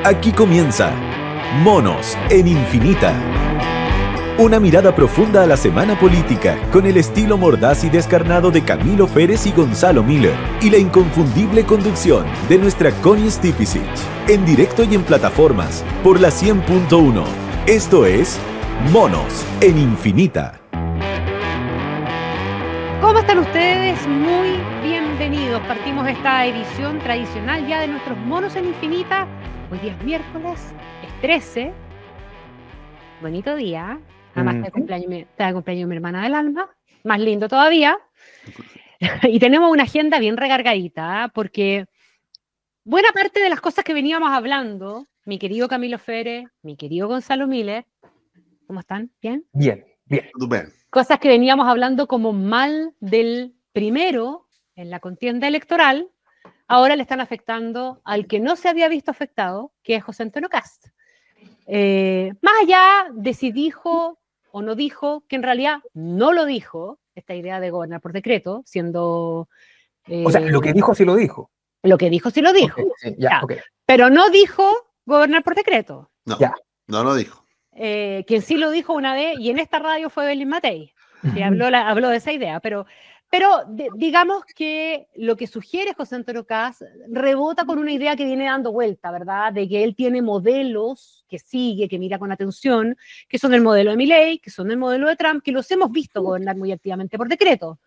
Aquí comienza Monos en Infinita. Una mirada profunda a la semana política con el estilo mordaz y descarnado de Camilo Férez y Gonzalo Miller y la inconfundible conducción de nuestra Connie Stipicic. En directo y en plataformas por la 100.1. Esto es Monos en Infinita. ¿Cómo están ustedes? Muy bienvenidos. Partimos esta edición tradicional ya de nuestros Monos en Infinita. Hoy día es miércoles, es 13. Bonito día. Además está de cumpleaños mi hermana del alma. Más lindo todavía. Y tenemos una agenda bien recargadita, porque buena parte de las cosas que veníamos hablando, mi querido Camilo Férez, mi querido Gonzalo Miller, ¿cómo están? ¿Bien? Bien. Cosas que veníamos hablando como mal del primero en la contienda electoral, ahora le están afectando al que no se había visto afectado, que es José Antonio Kast. Más allá de si dijo o no dijo, que en realidad no lo dijo, esta idea de gobernar por decreto, siendo... O sea, lo que dijo sí lo dijo. Lo que dijo sí lo dijo. Okay, sí, ya, okay. Pero no dijo gobernar por decreto. No, ya. No lo dijo. Quien sí lo dijo una vez, y en esta radio fue Belín Matei, que habló de esa idea, pero digamos que lo que sugiere José Antonio Kast rebota con una idea que viene dando vuelta, ¿verdad? De que él tiene modelos que sigue, que mira con atención, que son el modelo de Milei, que son el modelo de Trump, que los hemos visto gobernar muy activamente por decreto.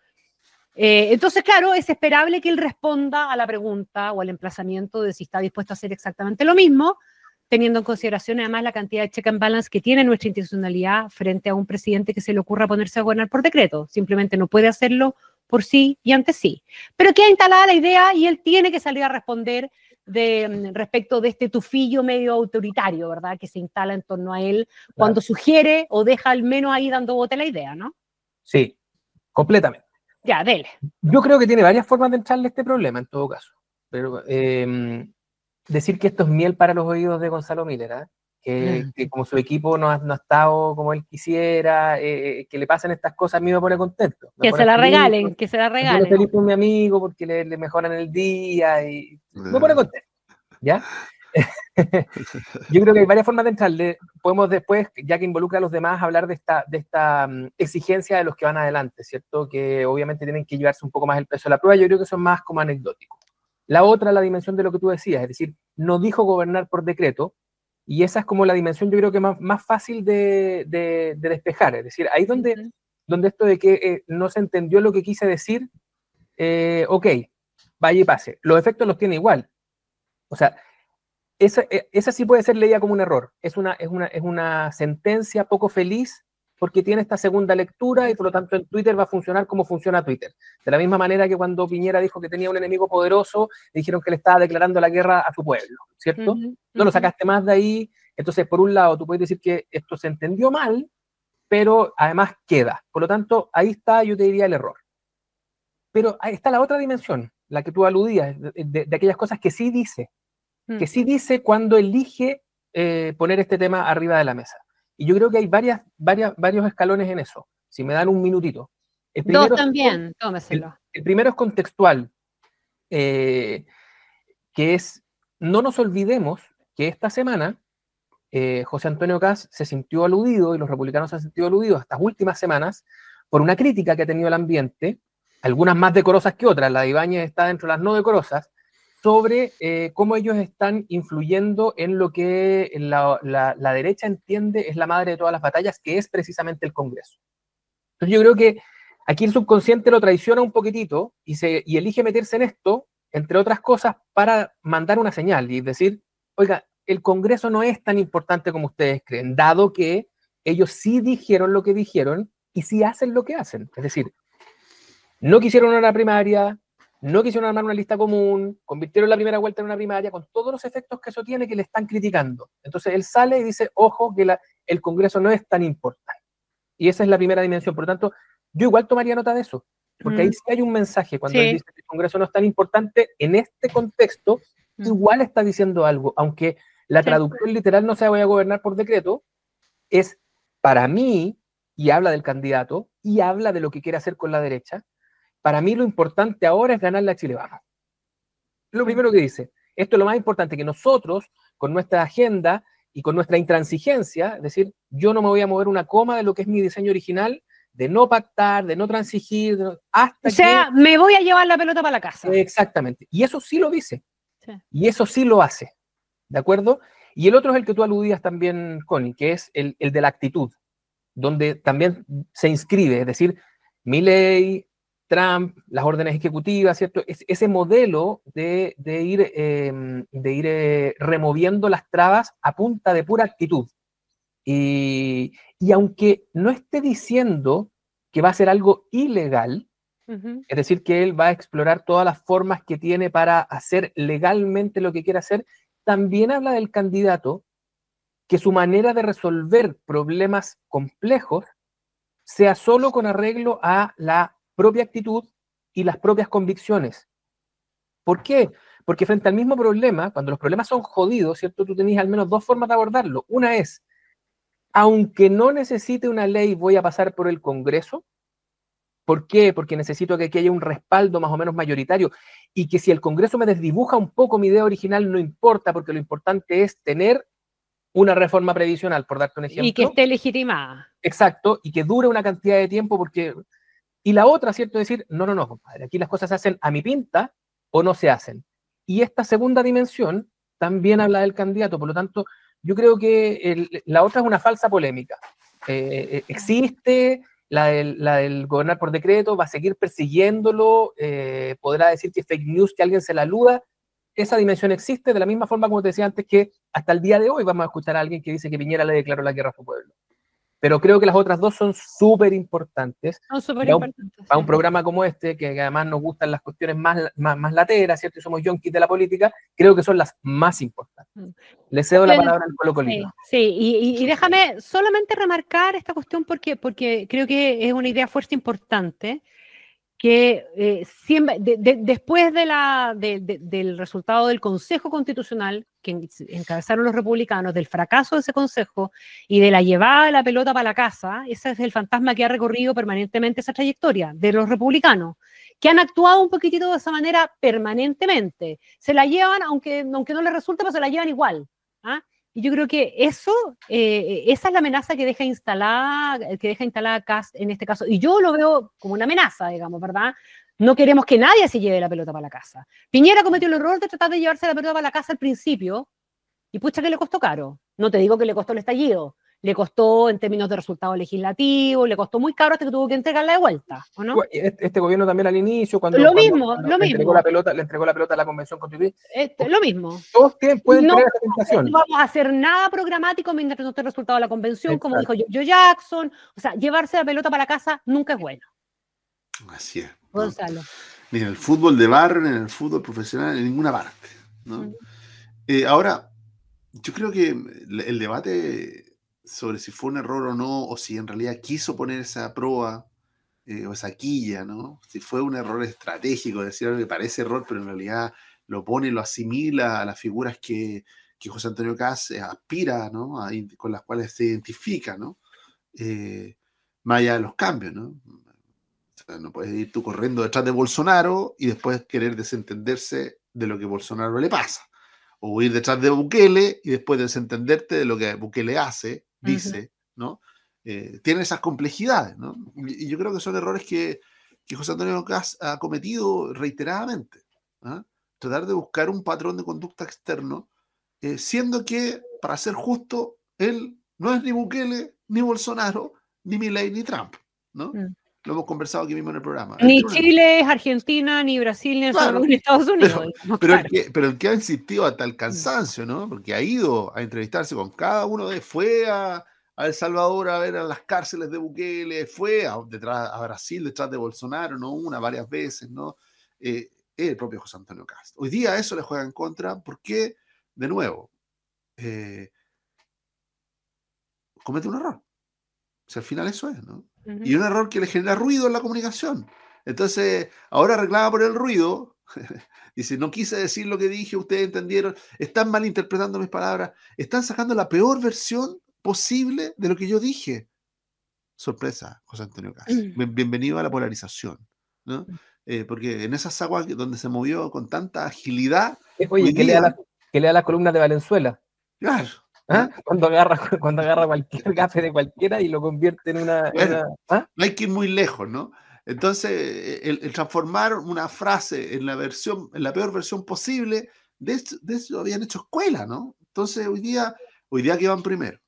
Entonces, claro, es esperable que él responda a la pregunta o al emplazamiento de si está dispuesto a hacer exactamente lo mismo, teniendo en consideración además la cantidad de check and balance que tiene nuestra institucionalidad frente a un presidente que se le ocurra ponerse a gobernar por decreto. Simplemente no puede hacerlo por sí y ante sí. Pero queda instalada la idea y él tiene que salir a responder respecto de este tufillo medio autoritario, ¿verdad?, que se instala en torno a él cuando sugiere o deja al menos ahí dando bote la idea, ¿no? Sí, completamente. Ya, dele. Yo creo que tiene varias formas de entrarle a este problema, en todo caso. Pero decir que esto es miel para los oídos de Gonzalo Miller, ¿eh? Que como su equipo no ha estado como él quisiera, que le pasen estas cosas, a mí me pone contento. Que se la regalen, que se la regalen. Me pone feliz con mi amigo porque le mejoran el día y me pone contento, ¿ya? Yo creo que hay varias formas de entrarle. Podemos después, ya que involucra a los demás, hablar de esta exigencia de los que van adelante, ¿cierto? Que obviamente tienen que llevarse un poco más el peso de la prueba. Yo creo que eso es más como anecdótico. La otra, la dimensión de lo que tú decías, es decir, no dijo gobernar por decreto, y esa es como la dimensión, yo creo que más fácil de despejar. Es decir, ahí donde esto de que no se entendió lo que quise decir, ok, vaya y pase. Los efectos los tiene igual. O sea, esa sí puede ser leída como un error. Es una sentencia poco feliz porque tiene esta segunda lectura y por lo tanto en Twitter va a funcionar como funciona Twitter. De la misma manera que cuando Piñera dijo que tenía un enemigo poderoso, dijeron que le estaba declarando la guerra a su pueblo, ¿cierto? No lo sacaste más de ahí. Entonces, por un lado, tú puedes decir que esto se entendió mal, pero además queda. Por lo tanto, ahí está, yo te diría, el error. Pero ahí está la otra dimensión, la que tú aludías, de aquellas cosas que sí dice. Que sí dice cuando elige poner este tema arriba de la mesa. Y yo creo que hay varios escalones en eso. Si me dan un minutito. Dos también, tómeselo. El primero es contextual, que es, no nos olvidemos que esta semana José Antonio Kast se sintió aludido, y los republicanos se han sentido aludidos estas últimas semanas, por una crítica que ha tenido el ambiente, algunas más decorosas que otras, la de Ibáñez está dentro de las no decorosas, sobre cómo ellos están influyendo en lo que la derecha entiende es la madre de todas las batallas, que es precisamente el Congreso. Entonces yo creo que aquí el subconsciente lo traiciona un poquitito y elige meterse en esto, entre otras cosas, para mandar una señal y decir, oiga, el Congreso no es tan importante como ustedes creen, dado que ellos sí dijeron lo que dijeron y sí hacen lo que hacen. Es decir, no quisieron una primaria, no quisieron armar una lista común, convirtieron la primera vuelta en una primaria, con todos los efectos que eso tiene, que le están criticando. Entonces él sale y dice, ojo, que el Congreso no es tan importante. Y esa es la primera dimensión. Por lo tanto, yo igual tomaría nota de eso, porque ahí sí hay un mensaje. Cuando él dice que el Congreso no es tan importante, en este contexto, igual está diciendo algo, aunque la traducción literal no sea voy a gobernar por decreto, es para mí, y habla del candidato, y habla de lo que quiere hacer con la derecha. Para mí lo importante ahora es ganarle a Chile Vamos. Lo primero que dice, esto es lo más importante, que nosotros con nuestra agenda y con nuestra intransigencia, es decir, yo no me voy a mover una coma de lo que es mi diseño original, de no pactar, de no transigir, hasta O sea, que... me voy a llevar la pelota para la casa. Exactamente. Y eso sí lo dice. Sí. Y eso sí lo hace. ¿De acuerdo? Y el otro es el que tú aludías también, Connie, que es el de la actitud, donde también se inscribe, es decir, Milei, Trump, las órdenes ejecutivas, ¿cierto? Ese modelo de ir removiendo las trabas a punta de pura actitud. Y aunque no esté diciendo que va a ser algo ilegal, es decir, que él va a explorar todas las formas que tiene para hacer legalmente lo que quiere hacer, también habla del candidato que su manera de resolver problemas complejos sea solo con arreglo a la propia actitud y las propias convicciones. ¿Por qué? Porque frente al mismo problema, cuando los problemas son jodidos, ¿cierto? Tú tenías al menos dos formas de abordarlo. Una es, aunque no necesite una ley, voy a pasar por el Congreso. ¿Por qué? Porque necesito que aquí haya un respaldo más o menos mayoritario y que si el Congreso me desdibuja un poco mi idea original, no importa, porque lo importante es tener una reforma previsional, por darte un ejemplo. Y que esté legitimada. Exacto, y que dure una cantidad de tiempo, porque... Y la otra, ¿cierto? Decir, no, compadre, aquí las cosas se hacen a mi pinta o no se hacen. Y esta segunda dimensión también habla del candidato, por lo tanto, yo creo que la otra es una falsa polémica. Existe... La del gobernar por decreto, va a seguir persiguiéndolo, podrá decir que es fake news, que alguien se la aluda. Esa dimensión existe de la misma forma como te decía antes, que hasta el día de hoy vamos a escuchar a alguien que dice que Piñera le declaró la guerra a su pueblo. Pero creo que las otras dos son súper importantes. Son súper importantes. Para un programa como este, que además nos gustan las cuestiones más lateras, ¿cierto? Y somos yonkis de la política, creo que son las más importantes. Le cedo la palabra al colocolino. Sí, y déjame solamente remarcar esta cuestión porque creo que es una idea fuerte importante, que siempre, después del resultado del Consejo Constitucional que encabezaron los republicanos, del fracaso de ese Consejo y de la llevada de la pelota para la casa, ese es el fantasma que ha recorrido permanentemente esa trayectoria de los republicanos, que han actuado un poquitito de esa manera permanentemente. Se la llevan, aunque no les resulte, pero se la llevan igual. ¿Ah? Y yo creo que esa es la amenaza que deja instalada Kast en este caso. Y yo lo veo como una amenaza, digamos, ¿verdad? No queremos que nadie se lleve la pelota para la casa. Piñera cometió el error de tratar de llevarse la pelota para la casa al principio, y pucha que le costó caro. No te digo que le costó el estallido, le costó en términos de resultados legislativos, le costó muy caro hasta que tuvo que entregarla de vuelta, ¿o no? Este gobierno también al inicio, cuando lo mismo. Le entregó la pelota a la Convención Constituyente. Lo mismo. Todos pueden tener esa tentación. No vamos a hacer nada programático mientras no esté el resultado de la Convención, exacto, como dijo Joe Jackson. O sea, llevarse la pelota para la casa nunca es bueno. Así es. Gonzalo. ¿No? Ni en el fútbol de barrio, ni en el fútbol profesional, en ninguna parte, ¿no? Ahora, yo creo que el debate sobre si fue un error o no, o si en realidad quiso poner esa proa o esa quilla, ¿no? Si fue un error estratégico, decir algo que parece error, pero en realidad lo pone, lo asimila a las figuras que José Antonio Kast aspira, ¿no? Con las cuales se identifica, ¿no? Más allá de los cambios, ¿no? O sea, no puedes ir tú corriendo detrás de Bolsonaro y después querer desentenderse de lo que a Bolsonaro le pasa. O ir detrás de Bukele y después desentenderte de lo que Bukele hace, dice, ¿no? Tiene esas complejidades, ¿no? Y yo creo que son errores que José Antonio Kast ha cometido reiteradamente. ¿Ah? Tratar de buscar un patrón de conducta externo, siendo que, para ser justo, él no es ni Bukele, ni Bolsonaro, ni Milei, ni Trump, ¿no? Lo hemos conversado aquí mismo en el programa. Ni Chile, Argentina, ni Brasil, ni claro, Estados Unidos. Pero el que ha insistido hasta el cansancio, ¿no? Porque ha ido a entrevistarse con cada uno fue a El Salvador a ver a las cárceles de Bukele, fue a Brasil detrás de Bolsonaro, ¿no? Varias veces, ¿no? El propio José Antonio Kast. Hoy día eso le juega en contra porque, de nuevo, comete un error. O sea, al final eso es, ¿no? Y un error que le genera ruido en la comunicación. Entonces, ahora reclama por el ruido. Dice, no quise decir lo que dije, ustedes entendieron, están malinterpretando mis palabras, están sacando la peor versión posible de lo que yo dije. Sorpresa, José Antonio Kast. Bienvenido a la polarización, ¿no? Porque en esas aguas donde se movió con tanta agilidad... Oye, que lea las columnas de Valenzuela. Claro. ¿Ah? Cuando agarra cualquier gafe de cualquiera y lo convierte en una... Bueno, ¿Ah? no hay que ir muy lejos, ¿no? Entonces, el transformar una frase en la peor versión posible, de eso habían hecho escuela, ¿no? Entonces, hoy día que van primero,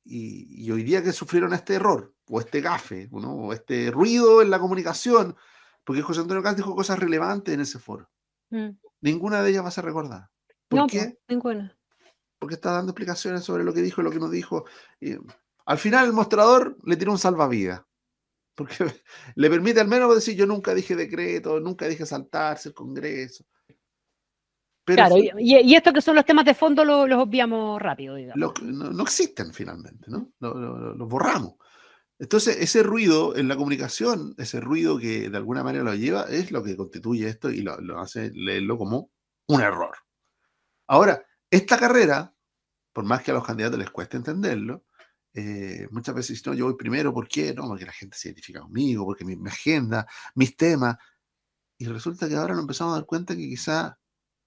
y hoy día que sufrieron este error, o este gafe, ¿no? O este ruido en la comunicación, porque José Antonio Caz dijo cosas relevantes en ese foro. Ninguna de ellas va a ser recordada. ¿Por qué? Ninguna. Porque está dando explicaciones sobre lo que dijo y lo que no dijo. Y al final el mostrador le tiró un salvavidas. Porque le permite al menos decir, yo nunca dije decreto, nunca dije saltarse el Congreso. Pero claro, y esto que son los temas de fondo los obviamos rápido, digamos. no existen finalmente, ¿no? Los borramos. Entonces, ese ruido en la comunicación, ese ruido que de alguna manera lo lleva, es lo que constituye esto y lo hace leerlo como un error. Ahora, esta carrera, por más que a los candidatos les cueste entenderlo, muchas veces dicen, no, yo voy primero, ¿por qué? No, porque la gente se identifica conmigo, porque mi agenda, mis temas, y resulta que ahora nos empezamos a dar cuenta que quizá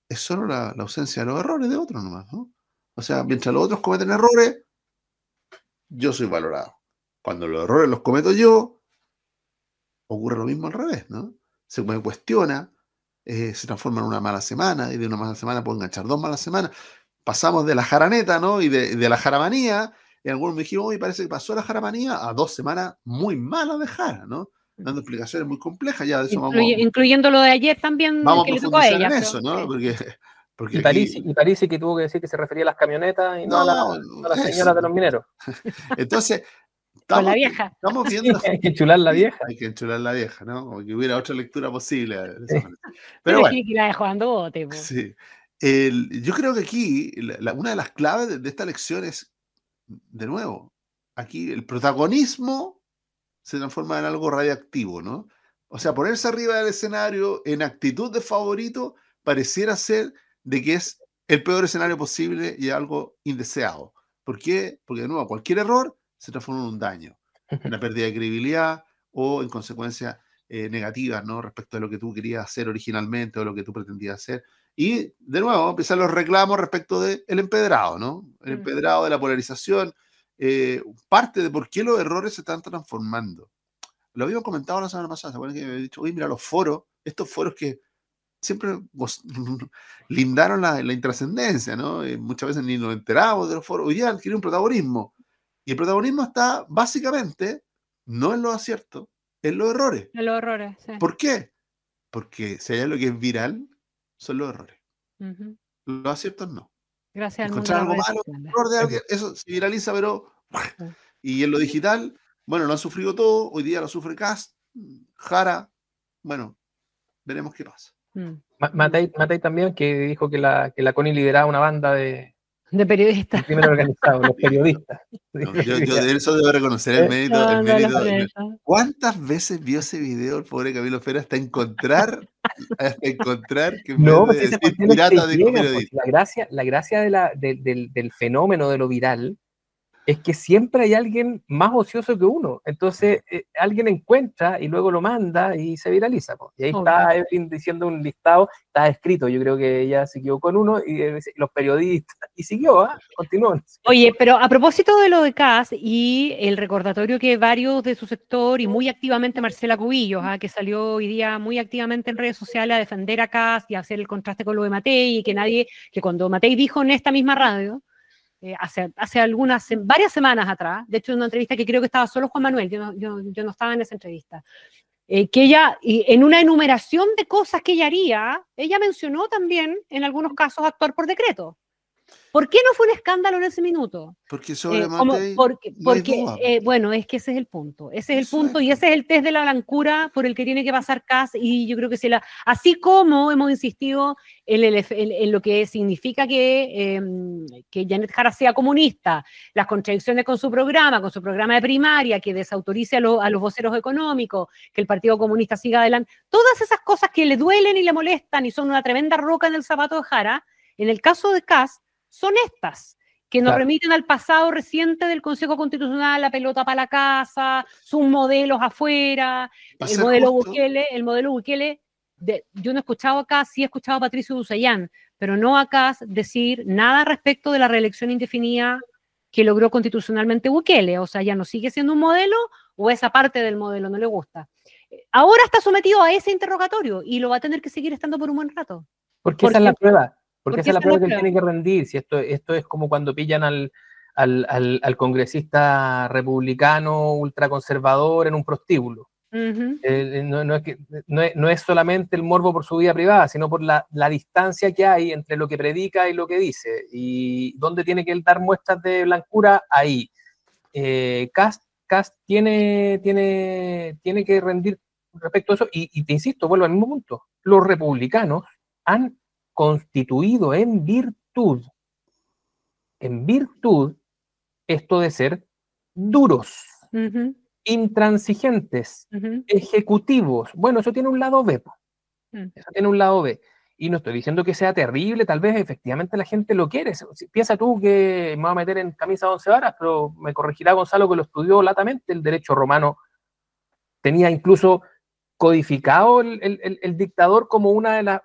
es solo la ausencia de los errores de otros nomás, ¿no? O sea, mientras los otros cometen errores, yo soy valorado. Cuando los errores los cometo yo, ocurre lo mismo al revés, ¿no? Se me cuestiona, se transforma en una mala semana, y de una mala semana puedo enganchar 2 malas semanas. Pasamos de la jaraneta, ¿no? Y de la jaramanía, y algunos me dijeron, hoy parece que pasó la jaramanía a 2 semanas muy malas de jara, ¿no? Dando explicaciones muy complejas, ya de eso incluyendo lo de ayer también, vamos que a le tocó a profundizar ella. en eso, ¿no? Porque Y Parisi que tuvo que decir que se refería a las camionetas y no a las señoras de los mineros. Entonces, con la vieja. Estamos viendo. Sí, hay que enchular la vieja. Hay que enchular la vieja, ¿no? Como que hubiera otra lectura posible. Sí. Pero bueno. Que la dejó dando bote. Sí. Yo creo que aquí una de las claves de esta lección es, de nuevo, aquí el protagonismo se transforma en algo radiactivo, ¿no? O sea, ponerse arriba del escenario en actitud de favorito pareciera ser de que es el peor escenario posible y algo indeseado. ¿Por qué? Porque, de nuevo, cualquier error se transforma en un daño, una pérdida de credibilidad o en consecuencias negativas, ¿no? Respecto a lo que tú querías hacer originalmente o lo que tú pretendías hacer. Y, de nuevo, empiezan los reclamos respecto del empedrado, ¿no? El empedrado de la polarización, parte de por qué los errores se están transformando. Lo habíamos comentado la semana pasada, ¿se acuerdan que me había dicho, oye, mira los foros, estos foros que siempre lindaron la intrascendencia, ¿no? Muchas veces ni nos enteramos de los foros, hoy día adquiere un protagonismo. Y el protagonismo está básicamente, no en los aciertos, en los errores. En los errores, sí. ¿Por qué? Porque si hay algo que es viral, son los errores. Los aciertos no. Gracias al Encontrar mundo. algo malo, error de alguien, eso se viraliza, pero... Y en lo digital, bueno, lo han sufrido todo, hoy día lo sufre Cast, Jara, bueno, veremos qué pasa. Matei también, que dijo que la Connie lideraba una banda de periodistas. De crimen organizado, los periodistas. No, yo de eso debo reconocer el mérito. ¿Cuántas veces vio ese video el pobre Camilo Fera hasta encontrar que no, pues ese pirata de periodista? La gracia del fenómeno de lo viral es que siempre hay alguien más ocioso que uno. Entonces, alguien encuentra y luego lo manda y se viraliza. Y ahí está Evelyn diciendo un listado, está escrito. Yo creo que ella siguió con uno y los periodistas, y siguió, continuó. Oye, pero a propósito de lo de Cast y el recordatorio que varios de su sector y muy activamente Marcela Cubillos, que salió hoy día muy activamente en redes sociales a defender a Cast y a hacer el contraste con lo de Matei, y que cuando Matei dijo en esta misma radio, hace varias semanas atrás, de hecho en una entrevista que creo que estaba solo Juan Manuel, yo no estaba en esa entrevista, que ella, en una enumeración de cosas que ella haría, ella mencionó también en algunos casos actuar por decreto. ¿Por qué no fue un escándalo en ese minuto? Porque sobre Matei bueno, es que ese es el punto. Ese es el punto y ese es el test de la blancura por el que tiene que pasar Cast, y yo creo que así como hemos insistido en lo que significa que Janet Jara sea comunista, las contradicciones con su programa de primaria, que desautorice a los voceros económicos, que el Partido Comunista siga adelante, todas esas cosas que le duelen y le molestan y son una tremenda roca en el zapato de Jara, en el caso de Cast, son estas, que nos remiten al pasado reciente del Consejo Constitucional, la pelota para la casa, sus modelos afuera, el modelo Bukele, yo no he escuchado acá, sí he escuchado a Patricio Bucellán, pero no a Kast decir nada respecto de la reelección indefinida que logró constitucionalmente Bukele. O sea, ya no sigue siendo un modelo o esa parte del modelo no le gusta. Ahora está sometido a ese interrogatorio y lo va a tener que seguir estando por un buen rato. Porque esa es la prueba. porque Porque esa es la prueba que él prueba. tiene que rendir. Si esto es como cuando pillan al congresista republicano ultraconservador en un prostíbulo. No es solamente el morbo por su vida privada, sino por la distancia que hay entre lo que predica y lo que dice. Y dónde tiene que él dar muestras de blancura, ahí. Kast tiene que rendir respecto a eso. Y te insisto, vuelvo al mismo punto. Los republicanos han constituido en virtud esto de ser duros, intransigentes, ejecutivos. Bueno, eso tiene un lado B. Eso tiene un lado B. Y no estoy diciendo que sea terrible, tal vez efectivamente la gente lo quiere. Piensa tú que me voy a meter en camisa de 11 varas, pero me corregirá Gonzalo que lo estudió latamente. El derecho romano tenía incluso codificado el dictador como una de las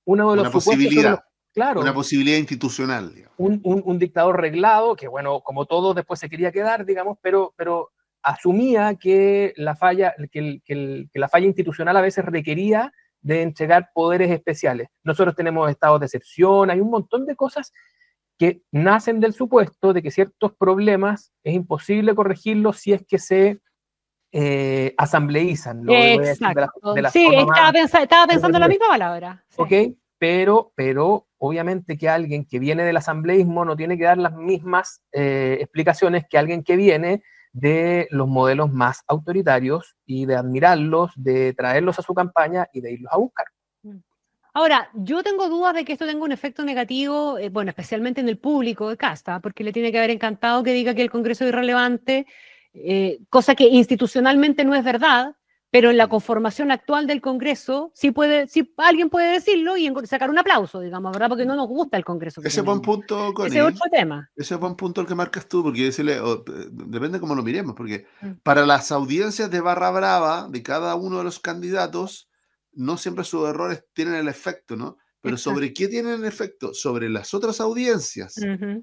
uno de los posibilidad. Claro, una posibilidad institucional. Un dictador reglado, que bueno, como todo después se quería quedar, digamos, pero asumía que la falla institucional a veces requería de entregar poderes especiales. Nosotros tenemos estados de excepción, hay un montón de cosas que nacen del supuesto de que ciertos problemas es imposible corregirlos si es que se asambleízan. Exacto. Sí, estaba pensando la misma palabra. Sí. Ok, pero obviamente que alguien que viene del asambleísmo no tiene que dar las mismas explicaciones que alguien que viene de los modelos más autoritarios y de admirarlos, de traerlos a su campaña y de irlos a buscar. Ahora, yo tengo dudas de que esto tenga un efecto negativo, bueno, especialmente en el público de Casta, porque le tiene que haber encantado que diga que el Congreso es irrelevante, cosa que institucionalmente no es verdad, pero en la conformación actual del Congreso sí alguien puede decirlo y sacar un aplauso, digamos, ¿verdad? Porque no nos gusta el Congreso. Ese es buen punto, Connie. Ese es otro tema. Ese es buen punto el que marcas tú, porque depende cómo lo miremos, porque para las audiencias de barra brava de cada uno de los candidatos, no siempre sus errores tienen el efecto, ¿no? Pero ¿sobre qué tienen el efecto? Sobre las otras audiencias.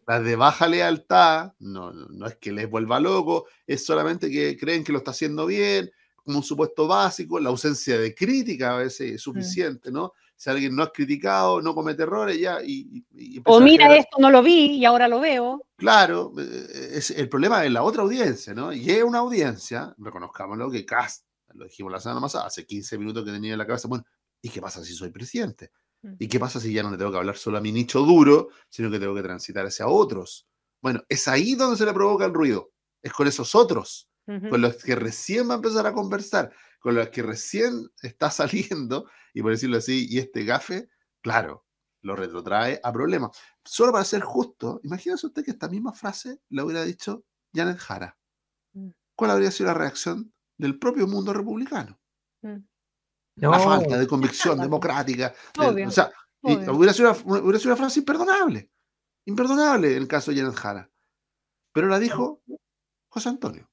Las de baja lealtad, no es que les vuelva loco, es solamente que creen que lo está haciendo bien, como un supuesto básico. La ausencia de crítica a veces es suficiente, ¿no? Si alguien no es criticado, no comete errores, ya. O mira, esto no lo vi y ahora lo veo. Claro, el problema es la otra audiencia, ¿no? Y es una audiencia, reconozcámoslo, que Kast, lo dijimos la semana pasada, hace 15 minutos que tenía en la cabeza, bueno, ¿y qué pasa si soy presidente? ¿Y qué pasa si ya no le tengo que hablar solo a mi nicho duro, sino que tengo que transitar hacia otros? Bueno, es ahí donde se le provoca el ruido, es con esos otros, con los que recién va a empezar a conversar, con los que recién está saliendo, y por decirlo así, y este gafe, claro, lo retrotrae a problemas. Solo para ser justo, imagínese usted que esta misma frase la hubiera dicho Janet Jara. ¿Cuál habría sido la reacción del propio mundo republicano? La falta de convicción democrática. Obvio, hubiera sido una frase imperdonable. Imperdonable en el caso de Janet Jara. Pero la dijo José Antonio.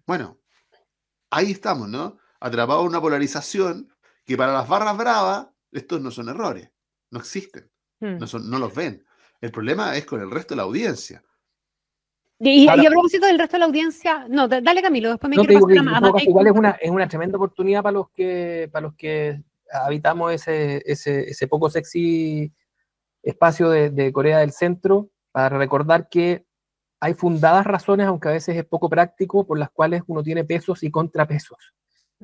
Bueno, ahí estamos, ¿no? Atrapados en una polarización que para las barras bravas estos no son errores. No existen. No los ven. El problema es con el resto de la audiencia. Y a propósito del resto de la audiencia, no, dale Camilo, después me quiero pasar a Matei. Igual es una tremenda oportunidad para los que habitamos ese poco sexy espacio de Corea del Centro, para recordar que hay fundadas razones, aunque a veces es poco práctico, por las cuales uno tiene pesos y contrapesos.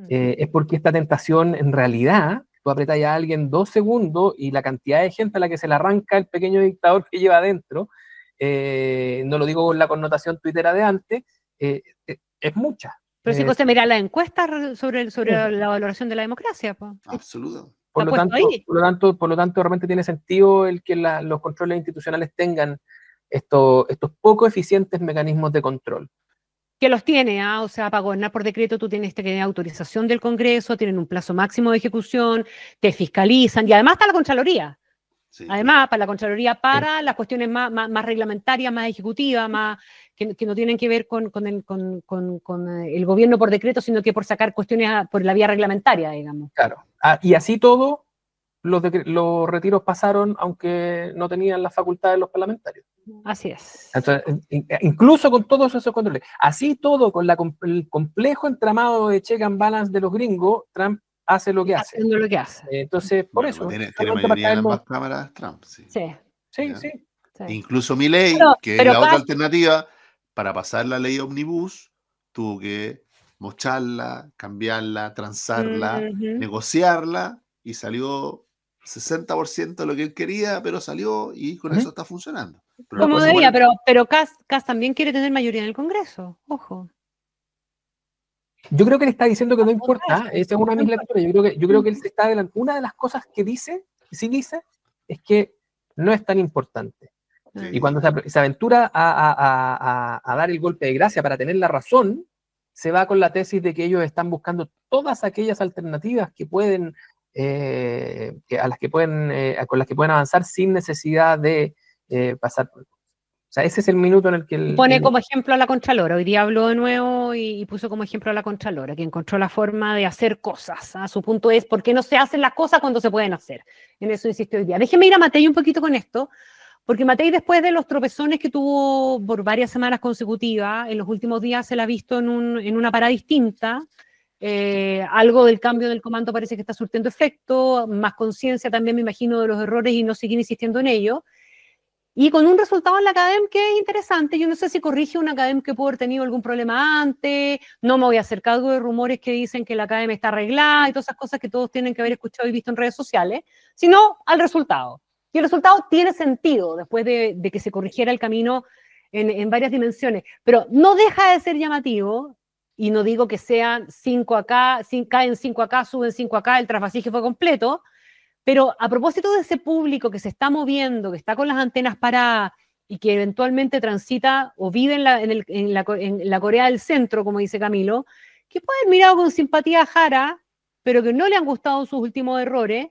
Es porque esta tentación, en realidad, tú apretas a alguien 2 segundos y la cantidad de gente a la que se le arranca el pequeño dictador que lleva adentro, no lo digo con la connotación tuitera de antes, es mucha. Pero si José mira la encuesta sobre la valoración de la democracia. Absoluto. Por lo tanto, realmente tiene sentido el que los controles institucionales tengan estos poco eficientes mecanismos de control. Que los tiene, o sea, para gobernar por decreto tú tienes que tener autorización del Congreso, tienen un plazo máximo de ejecución, te fiscalizan, y además está la Contraloría. Sí, además, para la Contraloría, para las cuestiones más reglamentarias, más ejecutivas, que no tienen que ver con el gobierno por decreto, sino que por sacar cuestiones por la vía reglamentaria, digamos. Claro. Y así todo, los retiros pasaron aunque no tenían las facultades los parlamentarios. Así es. Entonces, incluso con todos esos controles, así todo, con el complejo entramado de check and balance de los gringos, Trump hace lo que hace. Haciendo lo que hace. Entonces, por eso. Tiene mayoría en ambas cámaras Trump, sí. Sí. Incluso Milei, que es la otra alternativa, para pasar la ley Omnibus, tuvo que mocharla, cambiarla, transarla, negociarla, y salió 60% de lo que él quería, pero salió y con eso está funcionando. Como debía, pero Kast también quiere tener mayoría en el Congreso, ojo. Yo creo que él está diciendo que no importa, esa es una de mis lecturas. Yo creo que él se está adelantando. Una de las cosas que dice, es que no es tan importante. Sí. Y cuando se aventura a dar el golpe de gracia para tener la razón, se va con la tesis de que ellos están buscando todas aquellas alternativas que pueden, con las que pueden avanzar sin necesidad de pasar por. O sea, ese es el minuto en el que pone como ejemplo a la Contralora. Hoy día habló de nuevo y puso como ejemplo a la Contralora, que encontró la forma de hacer cosas. Su punto es, ¿por qué no se hacen las cosas cuando se pueden hacer? En eso insistió hoy día. Déjeme ir a Matei un poquito con esto, porque Matei, después de los tropezones que tuvo por varias semanas consecutivas, en los últimos días se la ha visto en una parada distinta. Algo del cambio del comando parece que está surtiendo efecto, más conciencia también, me imagino, de los errores y no seguir insistiendo en ello. Y con un resultado en la academia que es interesante. Yo no sé si corrige una academia que pudo haber tenido algún problema antes, no me voy a hacer cargo de rumores que dicen que la academia está arreglada y todas esas cosas que todos tienen que haber escuchado y visto en redes sociales, sino al resultado. Y el resultado tiene sentido después de que se corrigiera el camino en varias dimensiones, pero no deja de ser llamativo, y no digo que sean 5 acá, caen 5 acá, suben 5 acá, el trasvasije fue completo. Pero a propósito de ese público que se está moviendo, que está con las antenas paradas y que eventualmente transita o vive en la Corea del Centro, como dice Camilo, que puede haber mirado con simpatía a Jara, pero que no le han gustado sus últimos errores,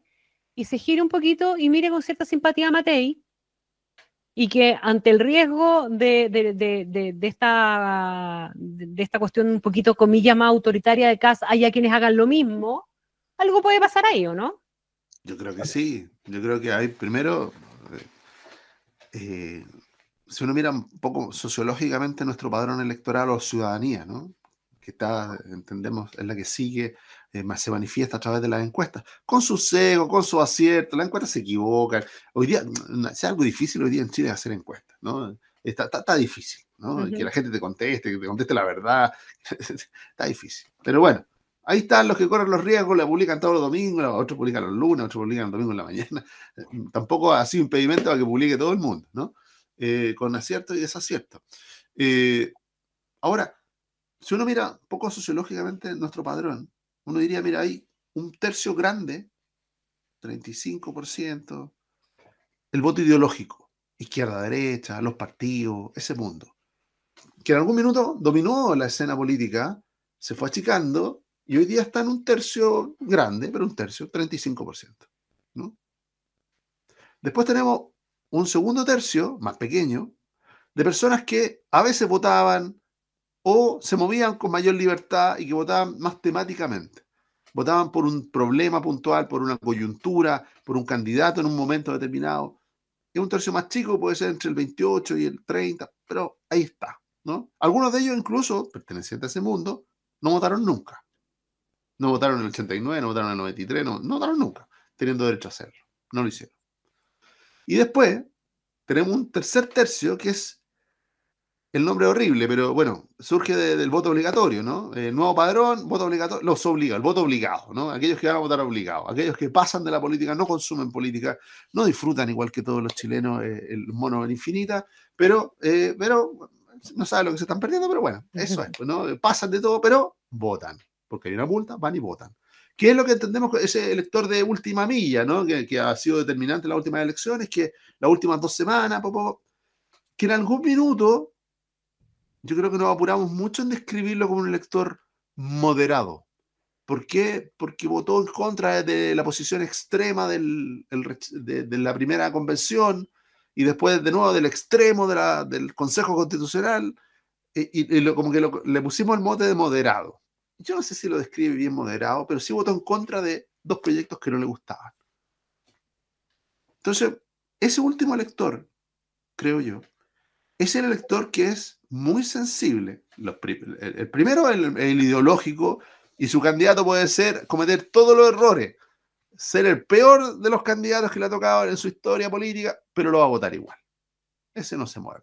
y se gire un poquito y mire con cierta simpatía a Matei, y que ante el riesgo de esta cuestión un poquito, comillas, más autoritaria de Kast, haya quienes hagan lo mismo, algo puede pasar ahí, ¿o no? Yo creo que sí. Yo creo que hay, primero, si uno mira un poco sociológicamente nuestro padrón electoral o ciudadanía, ¿no? Que está, entendemos, es la que sigue, más se manifiesta a través de las encuestas, con su sesgo, con su acierto, las encuestas se equivocan. Hoy día, es algo difícil hoy día en Chile hacer encuestas, ¿no? Está difícil, ¿no? Que la gente te conteste, que te conteste la verdad, está difícil. Pero bueno, ahí están los que corren los riesgos, la publican todos los domingos, otros publican los lunes, otros publican el domingo en la mañana. Tampoco ha sido impedimento a que publique todo el mundo, ¿no? Con acierto y desacierto. Ahora, si uno mira un poco sociológicamente nuestro padrón, uno diría, mira, hay un tercio grande, 35%, el voto ideológico, izquierda, derecha, los partidos, ese mundo, que en algún minuto dominó la escena política, se fue achicando, y hoy día está en un tercio grande, pero un tercio, 35%, ¿no? Después tenemos un segundo tercio, más pequeño, de personas que a veces votaban o se movían con mayor libertad y que votaban más temáticamente. Votaban por un problema puntual, por una coyuntura, por un candidato en un momento determinado. Es un tercio más chico, puede ser entre el 28 y el 30, pero ahí está, ¿no? Algunos de ellos, incluso pertenecientes a ese mundo, no votaron nunca. No votaron en el 89, no votaron en el 93, no votaron nunca, teniendo derecho a hacerlo. No lo hicieron. Y después tenemos un tercer tercio que es el nombre horrible, pero bueno, surge del voto obligatorio, ¿no? El nuevo padrón, voto obligatorio, los obliga, el voto obligado, ¿no? Aquellos que van a votar obligados, aquellos que pasan de la política, no consumen política, no disfrutan igual que todos los chilenos el mono en infinita, pero no saben lo que se están perdiendo, pero bueno, eso es, ¿no? Pasan de todo, pero votan, porque hay una multa, van y votan. ¿Qué es lo que entendemos con ese elector de última milla, ¿no? Que ha sido determinante en las últimas elecciones, que las últimas 2 semanas, que en algún minuto yo creo que nos apuramos mucho en describirlo como un elector moderado. ¿Por qué? Porque votó en contra de la posición extrema de la primera convención y después de nuevo del extremo del Consejo Constitucional como que le pusimos el mote de moderado. Yo no sé si lo describe bien moderado, pero sí votó en contra de 2 proyectos que no le gustaban. Entonces, ese último elector, creo yo, es el elector que es muy sensible. El primero, el ideológico, y su candidato puede cometer todos los errores, ser el peor de los candidatos que le ha tocado en su historia política, pero lo va a votar igual. Ese no se mueve.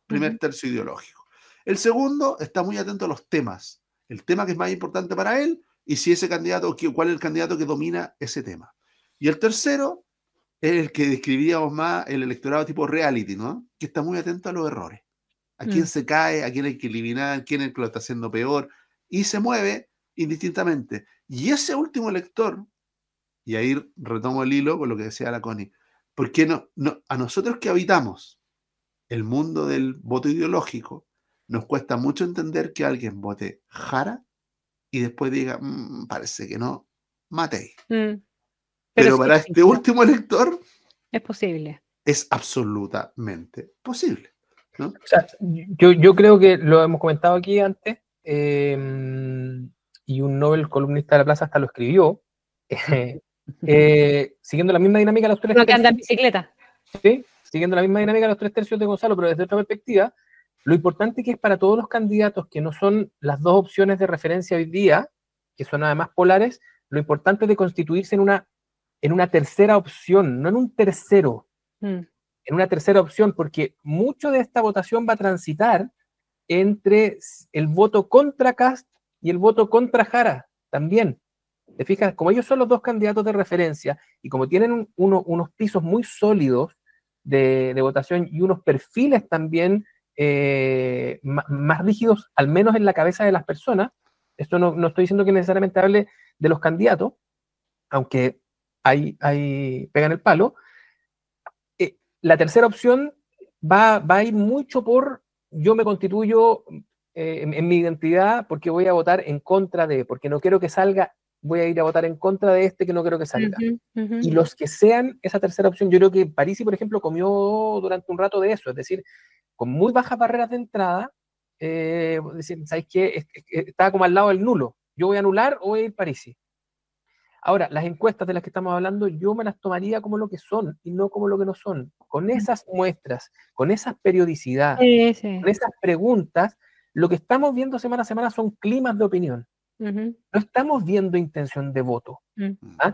Primer tercio ideológico. El segundo está muy atento a los temas. El tema que es más importante para él y si ese candidato, cuál es el candidato que domina ese tema. Y el tercero es el que describíamos más, el electorado tipo reality, ¿no? Que está muy atento a los errores. A quién se cae, a quién hay que eliminar, quién es el que lo está haciendo peor. Y se mueve indistintamente. Y ese último elector, y ahí retomo el hilo con lo que decía la Connie, porque a nosotros que habitamos el mundo del voto ideológico, nos cuesta mucho entender que alguien vote Jara y después diga, parece que no, Matei. Pero para este último elector es posible. Es absolutamente posible, ¿no? O sea, yo creo que lo hemos comentado aquí antes, y un Nobel columnista de La Plaza hasta lo escribió, siguiendo la misma dinámica de los 3 tercios. Que anda en bicicleta. Sí, siguiendo la misma dinámica de los 3 tercios de Gonzalo, pero desde otra perspectiva, lo importante que es para todos los candidatos que no son las dos opciones de referencia hoy día, que son además polares, lo importante es de constituirse en una tercera opción, no en un tercero, en una tercera opción, porque mucho de esta votación va a transitar entre el voto contra Kast y el voto contra Jara también. ¿Te fijas? Como ellos son los dos candidatos de referencia y como tienen unos pisos muy sólidos de votación y unos perfiles también más rígidos, al menos en la cabeza de las personas, esto no estoy diciendo que necesariamente hable de los candidatos, aunque pegan el palo, la tercera opción va a ir mucho por yo me constituyo en mi identidad porque voy a votar en contra de, porque no quiero que salga, voy a ir a votar en contra de este que no quiero que salga. Y los que sean esa tercera opción, yo creo que Parisi, por ejemplo, comió durante un rato de eso, es decir, con muy bajas barreras de entrada, decir, ¿sabes qué? Estaba como al lado del nulo. Yo voy a anular o voy a ir Parisi. Ahora, las encuestas de las que estamos hablando, yo me las tomaría como lo que son y no como lo que no son. Con esas muestras, con esa periodicidad, con esas preguntas, lo que estamos viendo semana a semana son climas de opinión. No estamos viendo intención de voto. ¿Ah?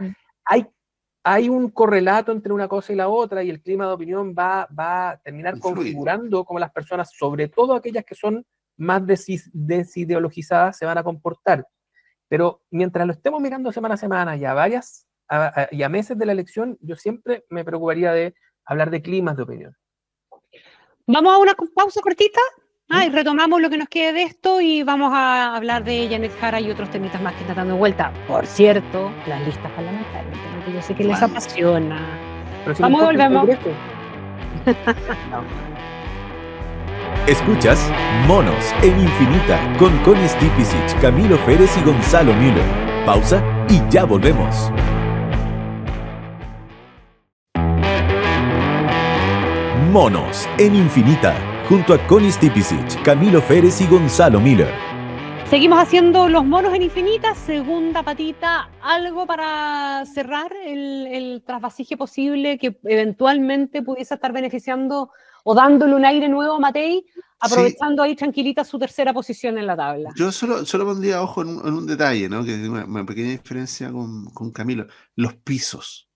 Hay un correlato entre una cosa y la otra y el clima de opinión va a terminar configurando cómo las personas, sobre todo aquellas que son más desideologizadas, se van a comportar. Pero mientras lo estemos mirando semana a semana y a meses de la elección, yo siempre me preocuparía de hablar de climas de opinión. Vamos a una pausa cortita y retomamos lo que nos quede de esto y vamos a hablar de Janet Jara y otros temitas más que están dando vuelta. Por cierto, las listas parlamentarias, que yo sé que les apasiona. Si vamos y volvemos. Escuchas Monos en Infinita con Connie Stipicic, Camilo Férez y Gonzalo Müller. Pausa y ya volvemos. Monos en Infinita junto a Connie Stipicic, Camilo Férez y Gonzalo Müller. Seguimos haciendo los monos en Infinita, segunda patita, algo para cerrar el trasvasije posible que eventualmente pudiese estar beneficiando o dándole un aire nuevo a Matei, aprovechando ahí tranquilita su tercera posición en la tabla. Yo solo pondría ojo en un detalle, ¿no? Que es una pequeña diferencia con Camilo. Los pisos.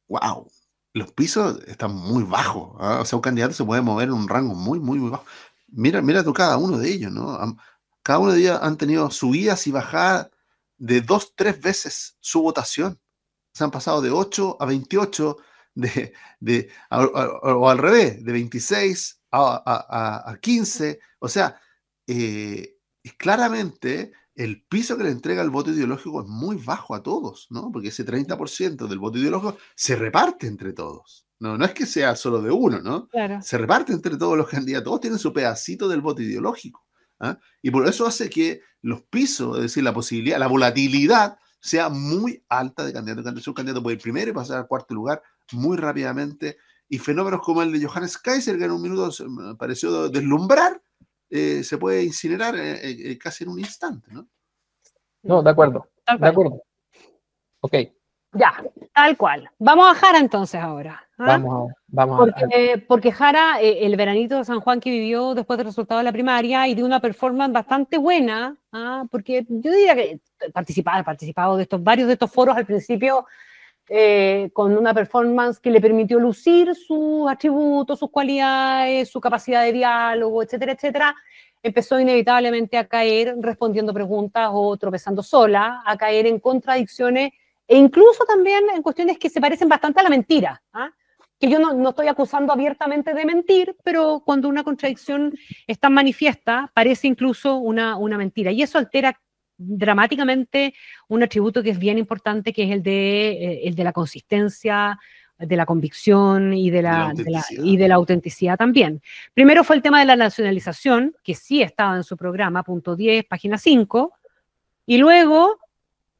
¡Wow! Los pisos están muy bajos. ¿Ah? O sea, un candidato se puede mover en un rango muy, muy, muy bajo. Mira tú cada uno de ellos, ¿no? Cada uno de ellos han tenido subidas y bajadas de 2-3 veces su votación. Se han pasado de 8 a 28, o al revés, de 26 a 15. O sea, claramente el piso que le entrega el voto ideológico es muy bajo a todos, ¿no? Porque ese 30% del voto ideológico se reparte entre todos. No es que sea solo de uno, ¿no? Claro. Se reparte entre todos los candidatos. Todos tienen su pedacito del voto ideológico. ¿Ah? Y por eso hace que los pisos, es decir, la posibilidad, la volatilidad sea muy alta de candidato. Un candidato puede ir primero y pasar al cuarto lugar muy rápidamente. Y fenómenos como el de Johannes Kaiser, que en un minuto me pareció deslumbrar, se puede incinerar casi en un instante, ¿no? No, de acuerdo. De acuerdo. Ok. Ya, tal cual. Vamos a Jara entonces ahora. ¿Ah? Vamos Porque Jara, el veranito de San Juan que vivió después del resultado de la primaria y de una performance bastante buena, ¿ah? Porque yo diría que participado de varios de estos foros al principio, con una performance que le permitió lucir sus atributos, sus cualidades, su capacidad de diálogo, etcétera, etcétera. Empezó inevitablemente a caer respondiendo preguntas o tropezando sola, a caer en contradicciones e incluso también en cuestiones que se parecen bastante a la mentira. ¿Ah? Que yo no estoy acusando abiertamente de mentir, pero cuando una contradicción es tan manifiesta, parece incluso una mentira. Y eso altera dramáticamente un atributo que es bien importante, que es el de la consistencia, de la convicción y De la autenticidad. y de la autenticidad también. Primero fue el tema de la nacionalización, que sí estaba en su programa, punto 10, página 5, y luego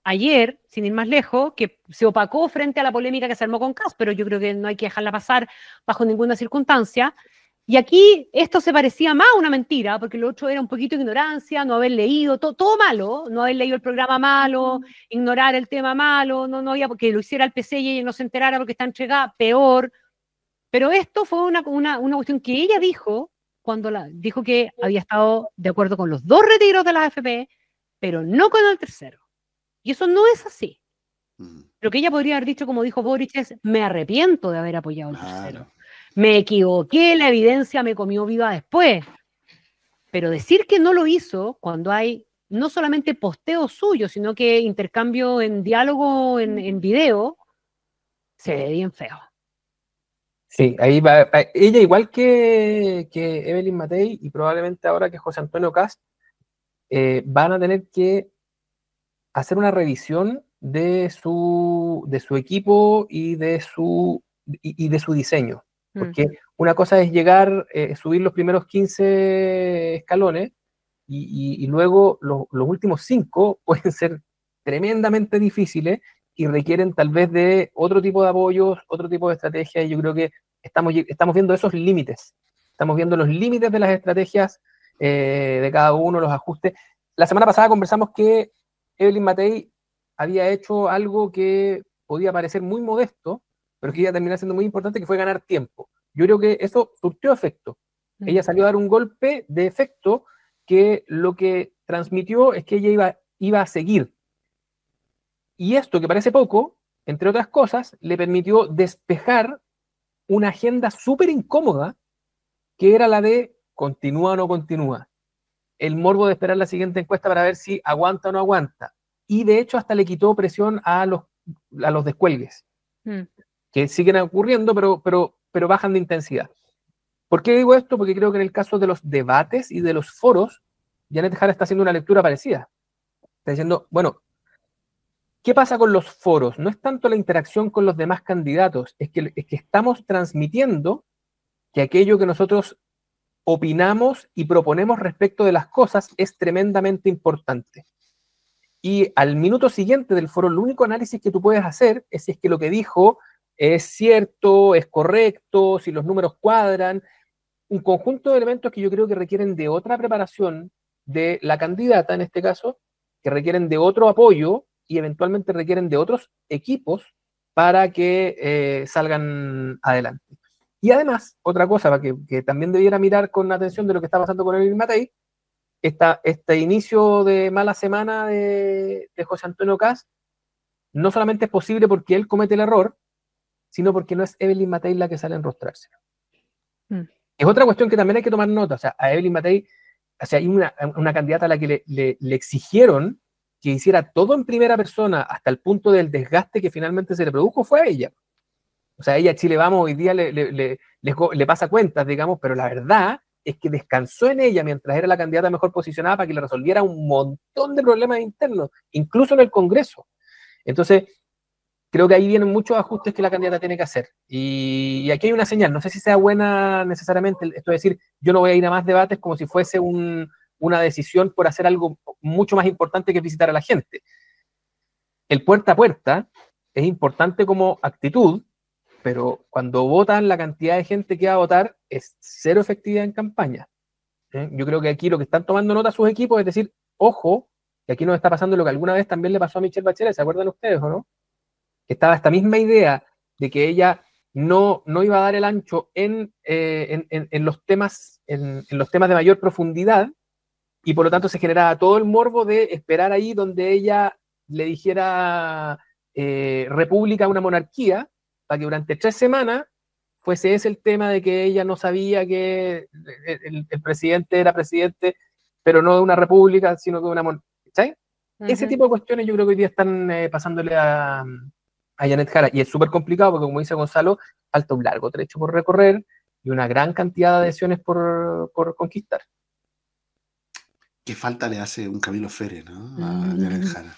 ayer, sin ir más lejos, que se opacó frente a la polémica que se armó con Kast, pero yo creo que no hay que dejarla pasar bajo ninguna circunstancia. Y aquí esto se parecía más a una mentira, porque lo otro era un poquito de ignorancia, no haber leído, todo malo, no haber leído el programa malo, ignorar el tema malo, no había porque lo hiciera el PC y ella no se enterara porque está entregada, peor. Pero esto fue una cuestión que ella dijo cuando dijo que había estado de acuerdo con los 2 retiros de las AFP, pero no con el tercero. Y eso no es así. Lo que ella podría haber dicho, como dijo Boric, es: me arrepiento de haber apoyado el tercero. Me equivoqué, la evidencia me comió viva después. Pero decir que no lo hizo cuando hay no solamente posteo suyo, sino que intercambio en diálogo, en video, se ve bien feo. Sí, ahí va. Ella, igual que Evelyn Matei, y probablemente ahora que José Antonio Kast, van a tener que hacer una revisión de su equipo y de su diseño. Porque una cosa es llegar, subir los primeros 15 escalones y luego los últimos 5 pueden ser tremendamente difíciles y requieren tal vez de otro tipo de apoyos, otro tipo de estrategias, y yo creo que estamos viendo esos límites. Estamos viendo los límites de las estrategias de cada uno, los ajustes. La semana pasada conversamos que Evelyn Matei había hecho algo que podía parecer muy modesto, pero que iba a terminar siendo muy importante, que fue ganar tiempo. Yo creo que eso surtió efecto. Ella salió a dar un golpe de efecto que lo que transmitió es que ella iba a seguir. Y esto, que parece poco, entre otras cosas, le permitió despejar una agenda súper incómoda, que era la de continúa o no continúa. El morbo de esperar la siguiente encuesta para ver si aguanta o no aguanta. Y de hecho hasta le quitó presión a los descuelgues, que siguen ocurriendo, pero bajan de intensidad. ¿Por qué digo esto? Porque creo que en el caso de los debates y de los foros, Janet Jara está haciendo una lectura parecida. Está diciendo, bueno, ¿qué pasa con los foros? No es tanto la interacción con los demás candidatos, es que estamos transmitiendo que aquello que nosotros opinamos y proponemos respecto de las cosas es tremendamente importante. Y al minuto siguiente del foro, el único análisis que tú puedes hacer es si es que lo que dijo es cierto, es correcto, si los números cuadran. Un conjunto de elementos que yo creo que requieren de otra preparación de la candidata, en este caso, que requieren de otro apoyo y eventualmente requieren de otros equipos para que salgan adelante. Y además, otra cosa que también debiera mirar con atención de lo que está pasando con Evelyn Matei, este inicio de mala semana de José Antonio Kast, no solamente es posible porque él comete el error, sino porque no es Evelyn Matei la que sale a enrostrarse. Es otra cuestión que también hay que tomar nota. O sea, a Evelyn Matei, o sea, hay una candidata a la que le exigieron que hiciera todo en primera persona hasta el punto del desgaste que finalmente se le produjo, fue a ella. O sea, ella, Chile Vamos, hoy día le pasa cuentas, digamos, pero la verdad es que descansó en ella mientras era la candidata mejor posicionada para que le resolviera un montón de problemas internos, incluso en el Congreso. Entonces, creo que ahí vienen muchos ajustes que la candidata tiene que hacer. Y aquí hay una señal, no sé si sea buena necesariamente, esto de decir, yo no voy a ir a más debates como si fuese una decisión por hacer algo mucho más importante que visitar a la gente. El puerta a puerta es importante como actitud, pero cuando votan la cantidad de gente que va a votar es cero efectividad en campaña. Yo creo que aquí lo que están tomando nota sus equipos es decir, ojo, que aquí nos está pasando lo que alguna vez también le pasó a Michelle Bachelet, ¿se acuerdan ustedes o no? estaba esta misma idea de que ella no iba a dar el ancho en los temas, en los temas de mayor profundidad, y por lo tanto se generaba todo el morbo de esperar ahí donde ella le dijera república a una monarquía, para que durante 3 semanas fuese ese el tema de que ella no sabía que el presidente era presidente, pero no de una república, sino que de una monarquía. ¿Sí? Ese tipo de cuestiones yo creo que hoy día están pasándole a Janet Jara, y es súper complicado porque, como dice Gonzalo, falta un largo trecho por recorrer y una gran cantidad de adhesiones por conquistar. ¿Qué falta le hace un Camilo Fere, ¿no? A Janet Jara.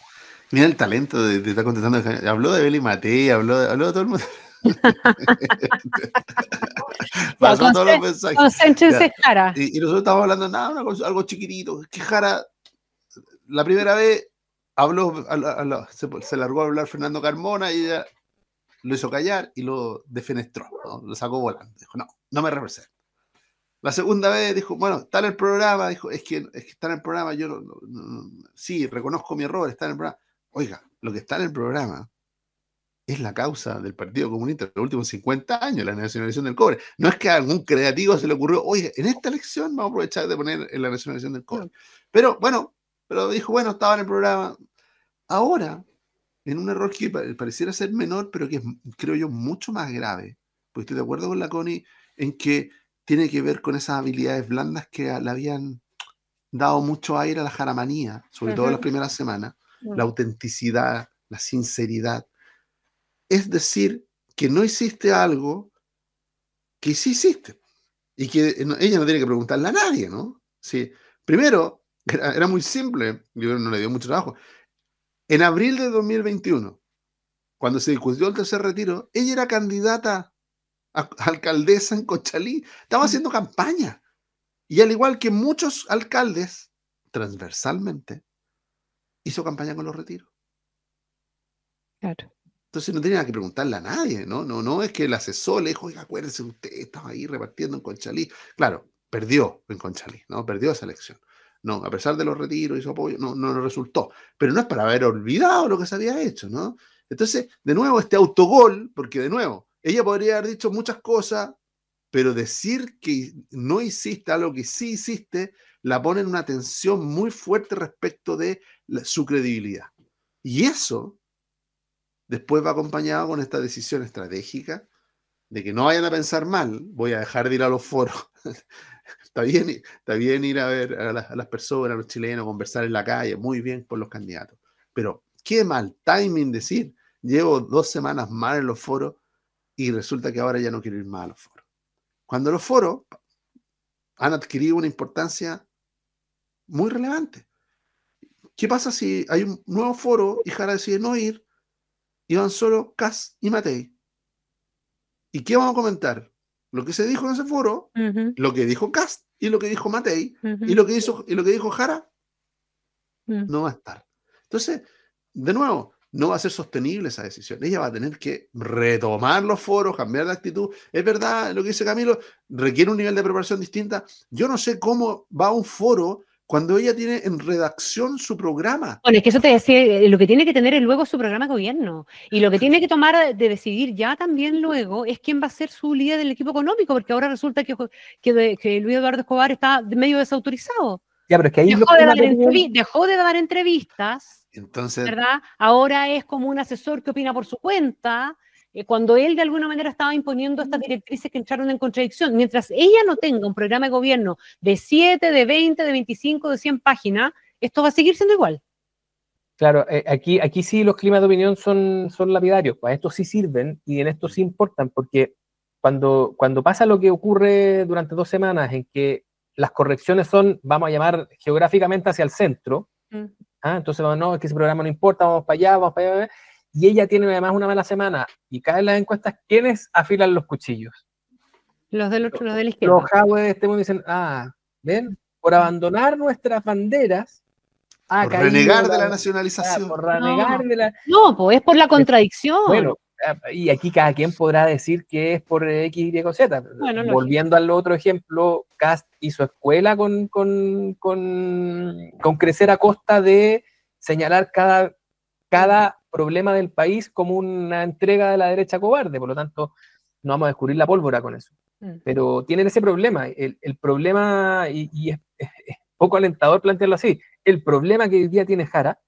Mira el talento de estar contestando. Habló de Beli Matei, habló de todo el mundo. Pasó todos los mensajes. Concéntrense, Jara. Y nosotros estamos hablando de nada, algo chiquitito. Que Jara, la primera vez, habló, se largó a hablar Fernando Carmona y ella lo hizo callar y lo defenestró, ¿no? Lo sacó volando. Dijo, no me representa. La segunda vez dijo, bueno, está en el programa. Dijo, es que está en el programa. Yo sí, reconozco mi error, está en el programa. Oiga, lo que está en el programa es la causa del Partido Comunista de los últimos 50 años, la nacionalización del cobre. No es que a algún creativo se le ocurrió, oye, en esta elección vamos a aprovechar de poner en la nacionalización del cobre. Pero dijo, bueno, estaba en el programa. Ahora, en un error que pareciera ser menor, pero que es, creo yo, mucho más grave, porque estoy de acuerdo con la Connie en que tiene que ver con esas habilidades blandas que le habían dado mucho aire a la jaramanía, sobre todo en las primeras semanas, la autenticidad, la sinceridad. Es decir, que no hiciste algo que sí hiciste y que ella no tiene que preguntarle a nadie, ¿no? Sí. Primero, era muy simple, yo no le dio mucho trabajo. En abril de 2021, cuando se discutió el tercer retiro, ella era candidata a alcaldesa en Conchalí, estaba haciendo campaña. Y al igual que muchos alcaldes, transversalmente, hizo campaña con los retiros. Claro. Entonces no tenía que preguntarle a nadie, ¿no? No es que el asesor le dijo, oiga, acuérdese, usted estaba ahí repartiendo en Conchalí. Claro, perdió en Conchalí, ¿no? Perdió esa elección. No, a pesar de los retiros y su apoyo, no resultó. Pero no es para haber olvidado lo que se había hecho, ¿no? Entonces, de nuevo, este autogol, porque de nuevo, ella podría haber dicho muchas cosas, pero decir que no hiciste algo que sí hiciste, la pone en una tensión muy fuerte respecto de su credibilidad. Y eso después va acompañado con esta decisión estratégica de que no vayan a pensar mal, voy a dejar de ir a los foros. Está bien ir a ver a las personas, a los chilenos, conversar en la calle, muy bien por los candidatos. Pero qué mal timing decir, llevo 2 semanas mal en los foros y resulta que ahora ya no quiero ir más a los foros. Cuando los foros han adquirido una importancia muy relevante. ¿Qué pasa si hay un nuevo foro y Jara decide no ir y van solo Kast y Matei? ¿Y qué vamos a comentar? Lo que se dijo en ese foro, lo que dijo Kast y lo que dijo Matei, y lo que dijo Jara, no va a estar. Entonces, de nuevo, no va a ser sostenible esa decisión. Ella va a tener que retomar los foros, cambiar de actitud. Es verdad, lo que dice Camilo, requiere un nivel de preparación distinta. Yo no sé cómo va a un foro cuando ella tiene en redacción su programa. Bueno, es que eso te decía, lo que tiene que tener es luego su programa de gobierno. Y lo que tiene que tomar de decidir ya también luego es quién va a ser su líder del equipo económico, porque ahora resulta que Luis Eduardo Escobar está medio desautorizado. Ya, pero es que ahí dejó de dar entrevistas, entonces, ¿verdad? Ahora es como un asesor que opina por su cuenta, cuando él de alguna manera estaba imponiendo estas directrices que entraron en contradicción. Mientras ella no tenga un programa de gobierno de 7, de 20, de 25, de 100 páginas, esto va a seguir siendo igual. Claro, aquí sí los climas de opinión son lapidarios, para esto sí sirven y en esto sí importan, porque cuando pasa lo que ocurre durante 2 semanas en que las correcciones son, vamos a llamar geográficamente hacia el centro, entonces no, es que ese programa no importa, vamos para allá, y ella tiene además una mala semana y caen las encuestas, ¿quiénes afilan los cuchillos? Los de la izquierda. Los Jadwe de este mundo dicen, ven, por abandonar nuestras banderas, por renegar de la nacionalización. Por renegar de la... No, pues es por la contradicción. Bueno, y aquí cada quien podrá decir que es por X, Y o Z. Bueno, volviendo al otro ejemplo, Kast hizo escuela con crecer a costa de señalar cada problema del país como una entrega de la derecha cobarde, por lo tanto, no vamos a descubrir la pólvora con eso. Pero tienen ese problema, el problema, y es poco alentador plantearlo así, el problema que hoy día tiene Jara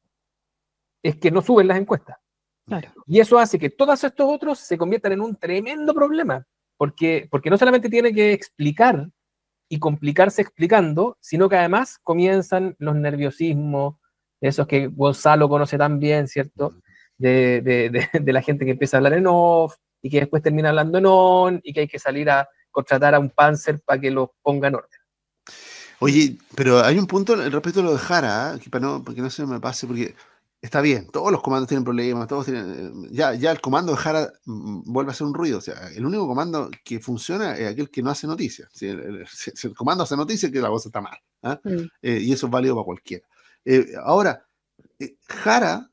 es que no suben las encuestas. Claro. Y eso hace que todos estos otros se conviertan en un tremendo problema, porque no solamente tiene que explicar y complicarse explicando, sino que además comienzan los nerviosismos, esos que Gonzalo conoce tan bien, ¿cierto? De la gente que empieza a hablar en off y que después termina hablando en on y que hay que salir a contratar a un Panzer para que los ponga en orden. Oye, pero hay un punto respecto a lo de Jara, que porque no se me pase, porque está bien, todos los comandos tienen problemas, todos tienen, ya el comando de Jara vuelve a ser un ruido, o sea, el único comando que funciona es aquel que no hace noticias. Si el comando hace noticias, que la cosa está mal, y eso es válido para cualquiera. Ahora, Jara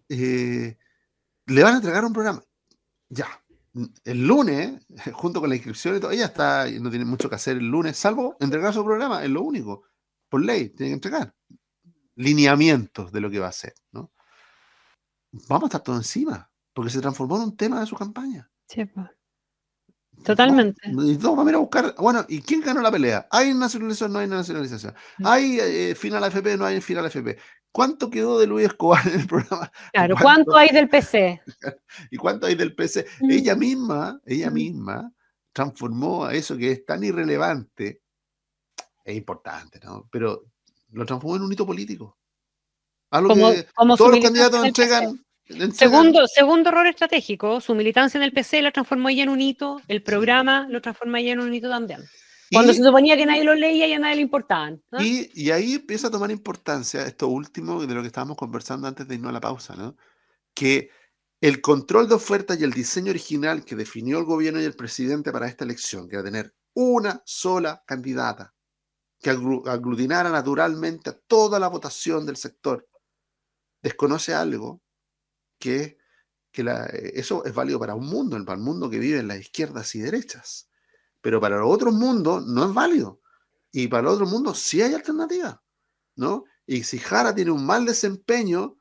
le van a entregar un programa, ya. El lunes, junto con la inscripción y todo, ella no tiene mucho que hacer el lunes, salvo entregar su programa, es lo único. Por ley, tiene que entregar lineamientos de lo que va a hacer, ¿no? Vamos a estar todo encima, porque se transformó en un tema de su campaña. Sí, pues. Totalmente. Y todos vamos a ir a buscar, bueno, ¿y quién ganó la pelea? ¿Hay nacionalización? No hay nacionalización. ¿Hay final AFP? No hay final AFP. ¿Cuánto quedó de Luis Escobar en el programa? Claro, ¿cuánto hay del PC? ¿Y cuánto hay del PC? Ella misma transformó a eso que es tan irrelevante, es importante, ¿no? Pero lo transformó en un hito político. Algo que todos los candidatos entregan. Segundo error estratégico, su militancia en el PC la transformó ella en un hito, el programa lo transformó ella en un hito también. Cuando se suponía que nadie lo leía y a nadie le importaban, ¿no? Y ahí empieza a tomar importancia esto último de lo que estábamos conversando antes de irnos a la pausa, ¿no? Que el control de oferta y el diseño original que definió el gobierno y el presidente para esta elección, que era tener una sola candidata que aglutinara naturalmente a toda la votación del sector, desconoce algo que eso es válido para un mundo, para el mundo que vive en las izquierdas y derechas. Pero para los otros mundos no es válido. Y para los otros mundos sí hay alternativa, ¿no? Y si Jara tiene un mal desempeño,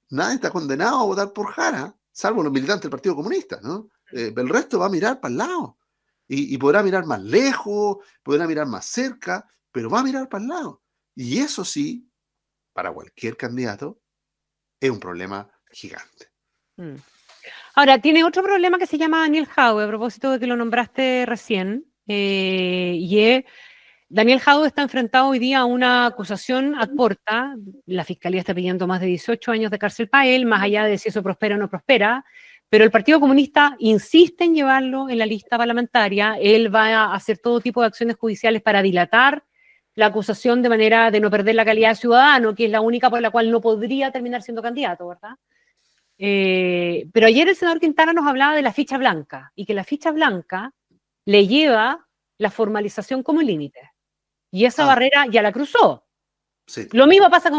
nadie está condenado a votar por Jara, salvo los militantes del Partido Comunista, ¿no? El resto va a mirar para el lado. Y podrá mirar más lejos, podrá mirar más cerca, pero va a mirar para el lado. Y eso sí, para cualquier candidato, es un problema gigante. Ahora, tiene otro problema que se llama Daniel Jadwe, a propósito de que lo nombraste recién. Daniel Jadwe está enfrentado hoy día a una acusación ad porta. La fiscalía está pidiendo más de 18 años de cárcel para él, más allá de si eso prospera o no prospera. Pero el Partido Comunista insiste en llevarlo en la lista parlamentaria. Él va a hacer todo tipo de acciones judiciales para dilatar la acusación de manera de no perder la calidad de ciudadano, que es la única por la cual no podría terminar siendo candidato, ¿verdad? Pero ayer el senador Quintana nos hablaba de la ficha blanca y que la ficha blanca le lleva la formalización como límite. Y esa barrera ya la cruzó. Sí. Lo mismo pasa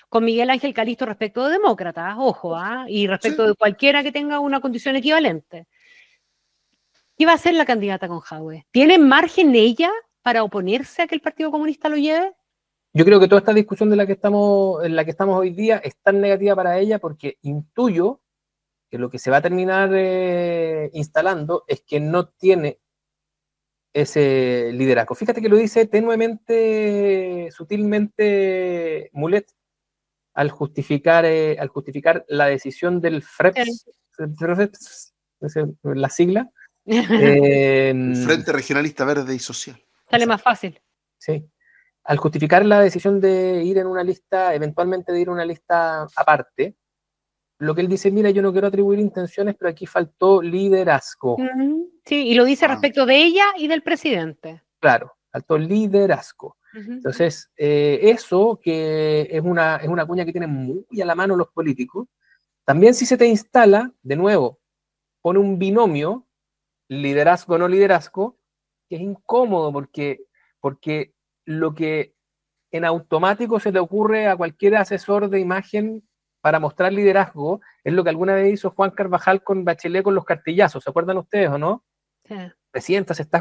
con Miguel Ángel Calisto respecto de demócratas, ojo, y respecto de cualquiera que tenga una condición equivalente. ¿Qué va a hacer la candidata con Jadwe? ¿Tiene margen ella para oponerse a que el Partido Comunista lo lleve? Yo creo que toda esta discusión en la que estamos hoy día es tan negativa para ella porque intuyo que lo que se va a terminar instalando es que no tiene ese liderazgo. Fíjate que lo dice tenuemente, sutilmente Mulet al justificar la decisión del FREPS, la sigla. El Frente Regionalista Verde y Social. Sale más fácil. Sí. Al justificar la decisión de ir en una lista, eventualmente de ir en una lista aparte, lo que él dice, mira, yo no quiero atribuir intenciones, pero aquí faltó liderazgo. Sí, y lo dice respecto de ella y del presidente. Claro, faltó liderazgo. Entonces, eso que es una cuña que tienen muy a la mano los políticos, también si se te instala, de nuevo, pone un binomio, liderazgo no liderazgo, que es incómodo porque lo que en automático se le ocurre a cualquier asesor de imagen para mostrar liderazgo es lo que alguna vez hizo Juan Carvajal con Bachelet con los cartillazos. ¿Se acuerdan ustedes o no? Sí. Presidenta, se está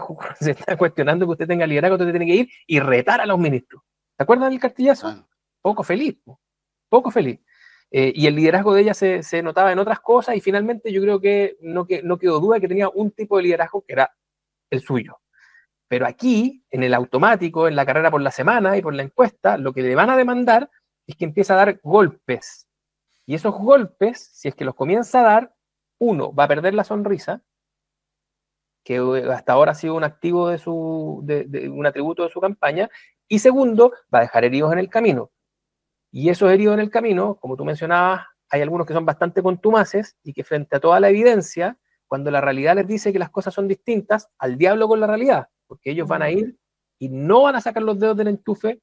cuestionando que usted tenga liderazgo, usted tiene que ir y retar a los ministros. ¿Se acuerdan del cartillazo? Poco feliz. Y el liderazgo de ella se notaba en otras cosas y finalmente yo creo que no quedó duda que tenía un tipo de liderazgo que era el suyo. Pero aquí, en el automático, en la carrera por la semana y por la encuesta, lo que le van a demandar es que empiece a dar golpes. Y esos golpes, si es que los comienza a dar, uno, va a perder la sonrisa, que hasta ahora ha sido un activo un atributo de su campaña, y segundo, va a dejar heridos en el camino. Y esos heridos en el camino, como tú mencionabas, hay algunos que son bastante contumaces y que frente a toda la evidencia, cuando la realidad les dice que las cosas son distintas, al diablo con la realidad, porque ellos van a ir y no van a sacar los dedos del enchufe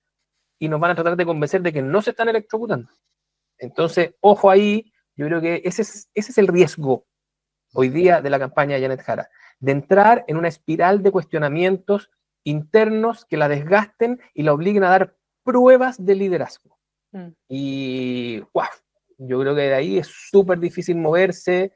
y nos van a tratar de convencer de que no se están electrocutando. Entonces, ojo ahí, yo creo que ese es el riesgo hoy día de la campaña de Janet Jara, de entrar en una espiral de cuestionamientos internos que la desgasten y la obliguen a dar pruebas de liderazgo. Y wow, yo creo que de ahí es súper difícil moverse.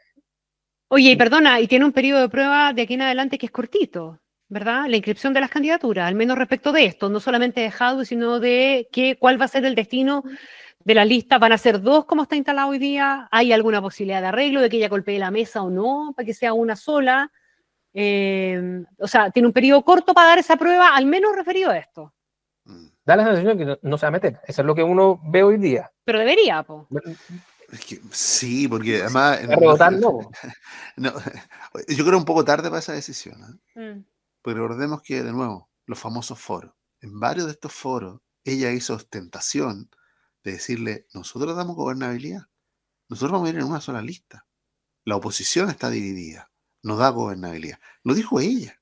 Oye, y perdona, y tiene un periodo de prueba de aquí en adelante que es cortito, ¿verdad? La inscripción de las candidaturas, al menos respecto de esto, no solamente de Jadwe, sino de cuál va a ser el destino de la lista. ¿Van a ser dos como está instalado hoy día? ¿Hay alguna posibilidad de arreglo, de que ella golpee la mesa o no, para que sea una sola? O sea, tiene un periodo corto para dar esa prueba, al menos referido a esto. Da la sensación que no se va a meter. Eso es lo que uno ve hoy día. Pero debería, po. Es que, sí, porque además... No, yo creo un poco tarde para esa decisión. Porque recordemos que, de nuevo, los famosos foros. En varios de estos foros, ella hizo ostentación de decirle, nosotros damos gobernabilidad. Nosotros vamos a ir en una sola lista. La oposición está dividida. No da gobernabilidad. Lo dijo ella.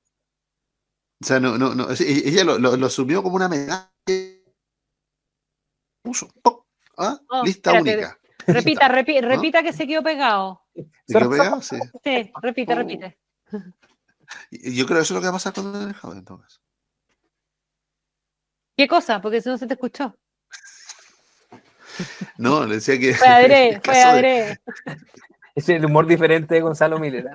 O sea, ella lo asumió como una medalla. Puso, lista única. Repita que se quedó pegado. ¿Se quedó pegado? Sí. Sí, repite. Yo creo que eso es lo que va a pasar con el Jadwe, en todo caso. ¿Qué cosa? Porque si no se te escuchó. No, le decía que... Fue adrede. Es el humor diferente de Gonzalo Miller.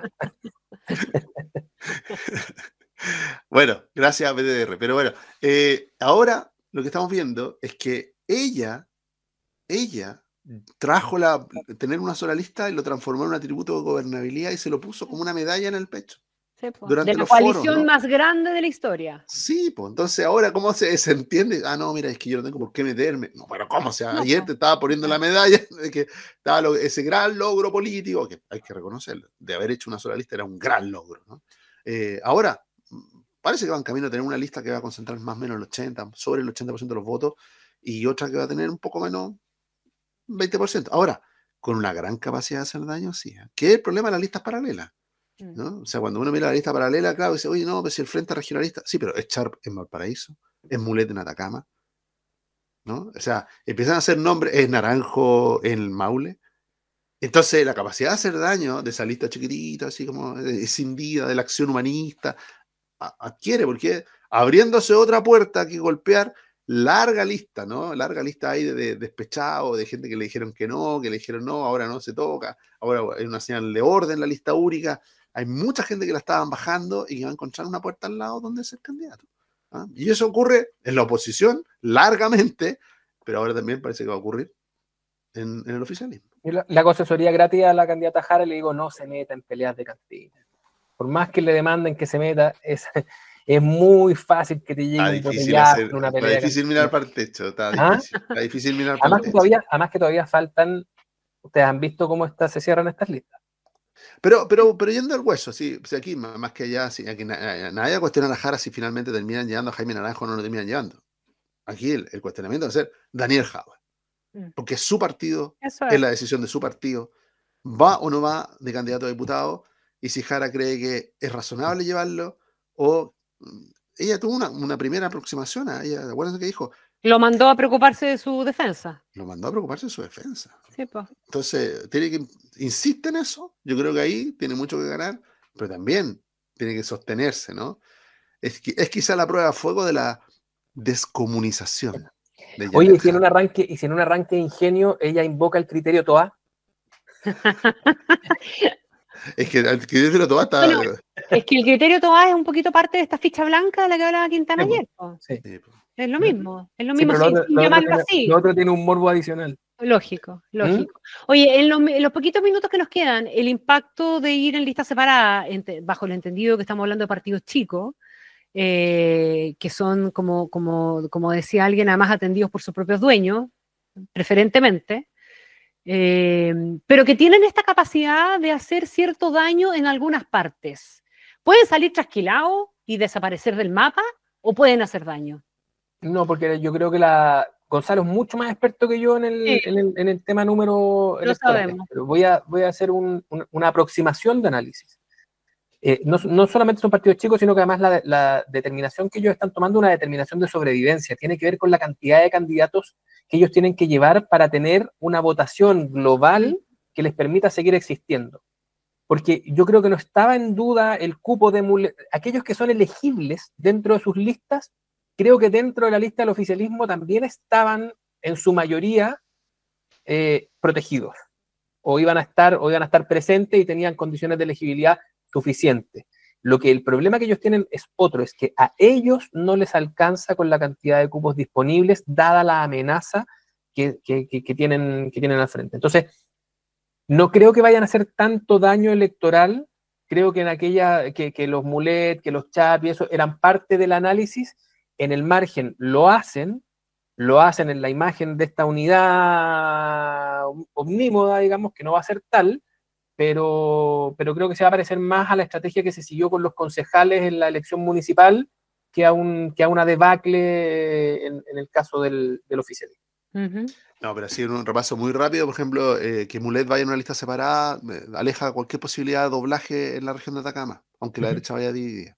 Bueno, gracias a PTR. Pero bueno, ahora lo que estamos viendo es que ella trajo tener una sola lista y lo transformó en un atributo de gobernabilidad y se lo puso como una medalla en el pecho. Sí, durante de la los coalición foros, ¿no? más grande de la historia. Sí, pues entonces ahora, ¿cómo se entiende? Ah, no, mira, es que yo no tengo por qué meterme. No, pero ¿cómo? O sea, ayer te estaba poniendo la medalla de que estaba ese gran logro político, que hay que reconocerlo, de haber hecho una sola lista era un gran logro, ¿no? Ahora, parece que va en camino a tener una lista que va a concentrar más o menos sobre el 80% de los votos y otra que va a tener un poco menos, 20%. Ahora, con una gran capacidad de hacer daño, sí. ¿Qué es el problema de las listas paralelas? ¿No? O sea, cuando uno mira la lista paralela, claro, dice, oye, no, pues si el Frente Regionalista, sí, pero es Sharp en Valparaíso, es Mulet en Atacama, ¿no? O sea, empiezan a hacer nombres, es Naranjo en el Maule. Entonces, la capacidad de hacer daño de esa lista chiquitita, así como escindida de la acción humanista, adquiere, porque abriéndose otra puerta que golpear, larga lista, ¿no? Larga lista ahí de despechados, de gente que le dijeron que le dijeron no, ahora no se toca, ahora hay una señal de orden, la lista única. Hay mucha gente que la estaban bajando y que va a encontrar una puerta al lado donde ser candidato. Y eso ocurre en la oposición largamente, pero ahora también parece que va a ocurrir en el oficialismo. La asesoría gratis a la candidata Jara le digo, no se meta en peleas de cantina. Por más que le demanden que se meta, es muy fácil que te llegue un botellazo en una pelea. Está difícil mirar para el techo, está difícil mirar para el techo. Además que todavía faltan, ustedes han visto cómo se cierran estas listas. Pero yendo al hueso, sí, aquí más que allá, sí, aquí nadie cuestiona a Jara si finalmente terminan llevando a Jaime Naranjo o no lo terminan llevando. Aquí el cuestionamiento va a ser Daniel Jadwe, porque es su partido, es la decisión de su partido, va o no va de candidato a diputado, y si Jara cree que es razonable llevarlo, o ella tuvo una primera aproximación a ella, ¿recuerdan que dijo? Lo mandó a preocuparse de su defensa. Lo mandó a preocuparse de su defensa. Sí, pues. Entonces, insiste en eso. Yo creo que ahí tiene mucho que ganar, pero también tiene que sostenerse, ¿no? Es quizá la prueba de fuego de la descomunización. Oye, y si en un arranque de ingenio ella invoca el criterio TOA. Es que el criterio TOA está... Bueno, es que el criterio TOA es un poquito parte de esta ficha blanca de la que hablaba Quintana ayer. Sí. Es lo mismo, sin llamarlo así. Lo otro tiene un morbo adicional. Lógico, lógico. Oye, en los poquitos minutos que nos quedan, el impacto de ir en lista separada, bajo el entendido que estamos hablando de partidos chicos, que son, como decía alguien, además atendidos por sus propios dueños, preferentemente, pero que tienen esta capacidad de hacer cierto daño en algunas partes. ¿Pueden salir trasquilados y desaparecer del mapa o pueden hacer daño? No, porque yo creo que Gonzalo es mucho más experto que yo en el tema número Lo electoral, sabemos. pero voy a hacer una aproximación de análisis. No solamente son partidos chicos, sino que además la determinación que ellos están tomando, una determinación de sobrevivencia, tiene que ver con la cantidad de candidatos que ellos tienen que llevar para tener una votación global que les permita seguir existiendo. Porque yo creo que no estaba en duda el cupo de Mulet. Aquellos que son elegibles dentro de sus listas, creo que dentro de la lista del oficialismo también estaban en su mayoría protegidos, o iban a estar presentes y tenían condiciones de elegibilidad suficientes. El problema que ellos tienen es otro, es que a ellos no les alcanza con la cantidad de cupos disponibles, dada la amenaza que tienen al frente. Entonces, no creo que vayan a hacer tanto daño electoral. Creo que en aquella, que los Mulet, que los Chap y eso eran parte del análisis. En el margen lo hacen en la imagen de esta unidad omnímoda, digamos, que no va a ser tal, pero creo que se va a parecer más a la estrategia que se siguió con los concejales en la elección municipal que a una debacle en el caso del oficialismo. No, pero así en un repaso muy rápido, por ejemplo, que Mulet vaya en una lista separada aleja cualquier posibilidad de doblaje en la región de Atacama, aunque la derecha vaya dividida.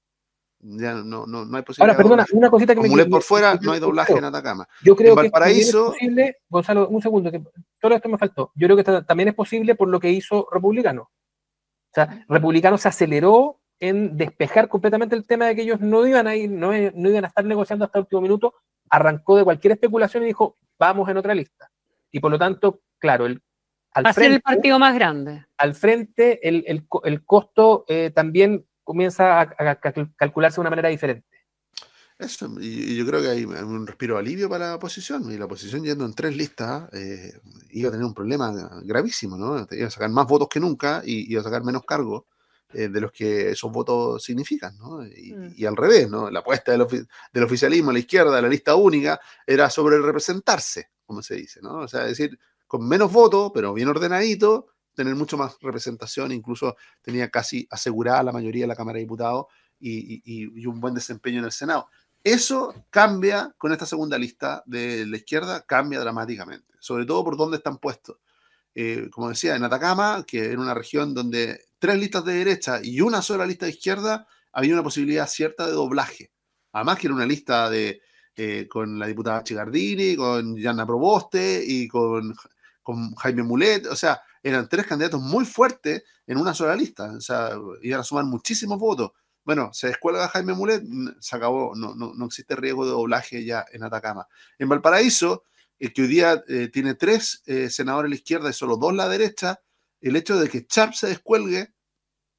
Ya no hay posibilidad. Ahora, perdona, una cosita que con Mulet por fuera no hay doblaje en Atacama. Yo creo en Valparaíso, que es posible, Gonzalo, un segundo, que todo esto me faltó. Yo creo que también es posible por lo que hizo Republicano. O sea, Republicano se aceleró en despejar completamente el tema de que ellos no iban a estar negociando hasta el último minuto, arrancó de cualquier especulación y dijo, vamos en otra lista. Y por lo tanto, claro, al frente, el partido más grande. Al frente, el costo también comienza a calcularse de una manera diferente. Eso, y yo creo que hay un respiro de alivio para la oposición, y la oposición yendo en 3 listas iba a tener un problema gravísimo, ¿no? Iba a sacar más votos que nunca y iba a sacar menos cargos de los que esos votos significan, ¿no? Y al revés, ¿no? La apuesta del oficialismo a la izquierda, de la lista única, era sobre representarse, como se dice, ¿no? O sea, es decir, con menos votos, pero bien ordenadito, tener mucho más representación, incluso tenía casi asegurada la mayoría de la Cámara de Diputados y un buen desempeño en el Senado. Eso cambia con esta segunda lista de la izquierda, cambia dramáticamente, sobre todo por dónde están puestos. Como decía, en Atacama, que era una región donde 3 listas de derecha y una sola lista de izquierda, había una posibilidad cierta de doblaje. Además que era una lista con la diputada Chigardini, con Yana Proboste y con Jaime Mulet. O sea, eran 3 candidatos muy fuertes en una sola lista. O sea, iban a sumar muchísimos votos. Bueno, se descuelga Jaime Mulet, se acabó, no existe riesgo de doblaje ya en Atacama. En Valparaíso, el que hoy día tiene 3 senadores a la izquierda y solo 2 a la derecha, el hecho de que Sharp se descuelgue,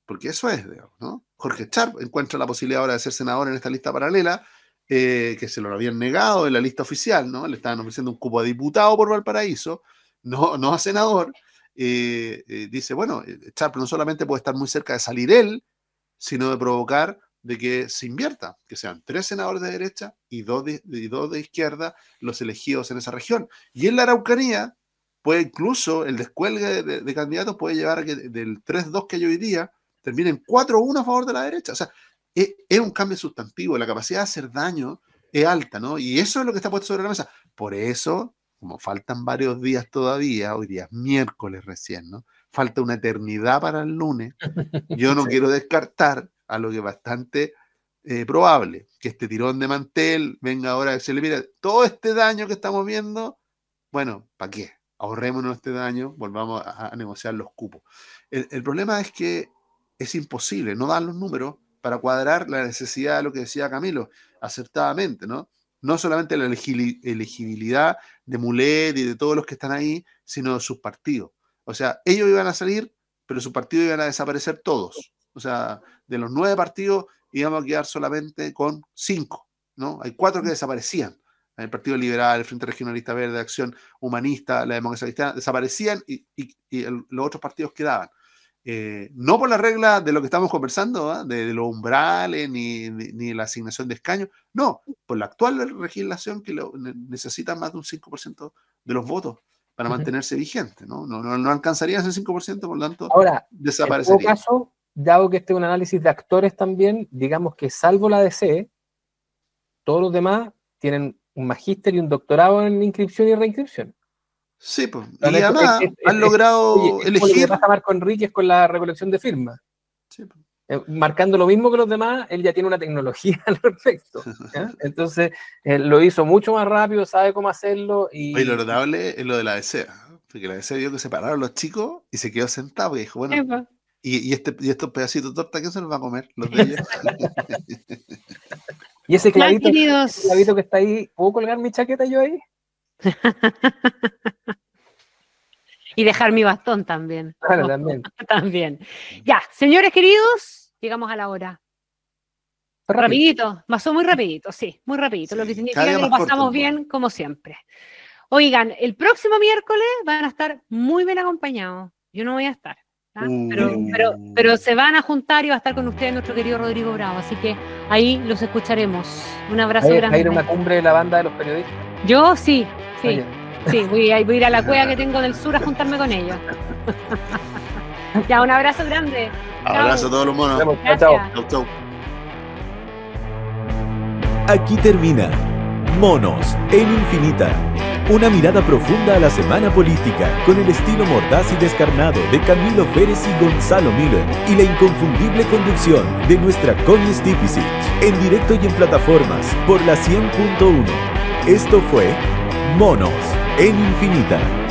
porque eso es, digamos, ¿no? Jorge Sharp encuentra la posibilidad ahora de ser senador en esta lista paralela, que se lo habían negado en la lista oficial, ¿no? Le estaban ofreciendo un cupo a diputado por Valparaíso, no a senador. Dice, bueno, Sharp no solamente puede estar muy cerca de salir él, sino de provocar de que se invierta, que sean 3 senadores de derecha y 2 de izquierda los elegidos en esa región. Y en la Araucanía, puede incluso el descuelgue de candidatos puede llevar a que del 3-2 que hay hoy día, terminen 4-1 a favor de la derecha. O sea, es un cambio sustantivo, la capacidad de hacer daño es alta, ¿no? Y eso es lo que está puesto sobre la mesa. Por eso, como faltan varios días todavía, hoy día es miércoles recién, ¿no? Falta una eternidad para el lunes. Yo no quiero descartar a lo que es bastante probable, que este tirón de mantel venga ahora a decirle, mira, todo este daño que estamos viendo, bueno, ¿para qué? Ahorrémonos este daño, volvamos a negociar los cupos. El problema es que es imposible, no dan los números para cuadrar la necesidad de lo que decía Camilo, acertadamente, ¿no? No solamente la elegibilidad de Mulet y de todos los que están ahí, sino de sus partidos. O sea, ellos iban a salir, pero sus partidos iban a desaparecer todos. O sea, de los 9 partidos íbamos a quedar solamente con 5, ¿no? Hay 4 que desaparecían. el Partido Liberal, el Frente Regionalista Verde, Acción Humanista, la Democracia Cristiana, desaparecían y los otros partidos quedaban. No por la regla de lo que estamos conversando, de los umbrales ni la asignación de escaños, no, por la actual legislación que necesita más de un 5% de los votos para mantenerse vigente, ¿no? No alcanzaría ese 5%, por lo tanto, ahora, desaparecería. En todo caso, dado que este es un análisis de actores también, digamos que salvo la DC, todos los demás tienen un magíster y un doctorado en inscripción y reinscripción. Sí, pues. Y además han logrado elegir. Lo que pasa a Marco Enríquez con la recolección de firmas. Sí, pues. Marcando lo mismo que los demás, él ya tiene una tecnología al respecto. Entonces, lo hizo mucho más rápido, sabe cómo hacerlo. Y lo notable es lo de la DC, porque la DC vio que se pararon los chicos y se quedó sentado y dijo, bueno, sí, pues. y estos pedacitos de torta, ¿quién se los va a comer? Los de ellos. Y ese clavito que está ahí, ¿puedo colgar mi chaqueta yo ahí? Y dejar mi bastón también. Claro, también. También. Ya, señores queridos, llegamos a la hora. Rapidito, pasó muy rapidito, sí, muy rapidito. Sí, lo que significa que lo pasamos bien, como siempre. Oigan, el próximo miércoles van a estar muy bien acompañados. Yo no voy a estar. Pero se van a juntar y va a estar con ustedes nuestro querido Rodrigo Bravo, así que ahí los escucharemos. Un abrazo grande. ¿Va a ir a una cumbre de la banda de los periodistas? Yo sí, voy a ir a la cueva que tengo del sur a juntarme con ellos. Ya, un abrazo grande. Abrazo a todos los monos. Chao. Aquí termina Monos en Infinita. Una mirada profunda a la semana política con el estilo mordaz y descarnado de Camilo Pérez y Gonzalo Miller y la inconfundible conducción de nuestra Connie Stipicic en directo y en plataformas por la 100.1. Esto fue Monos en Infinita.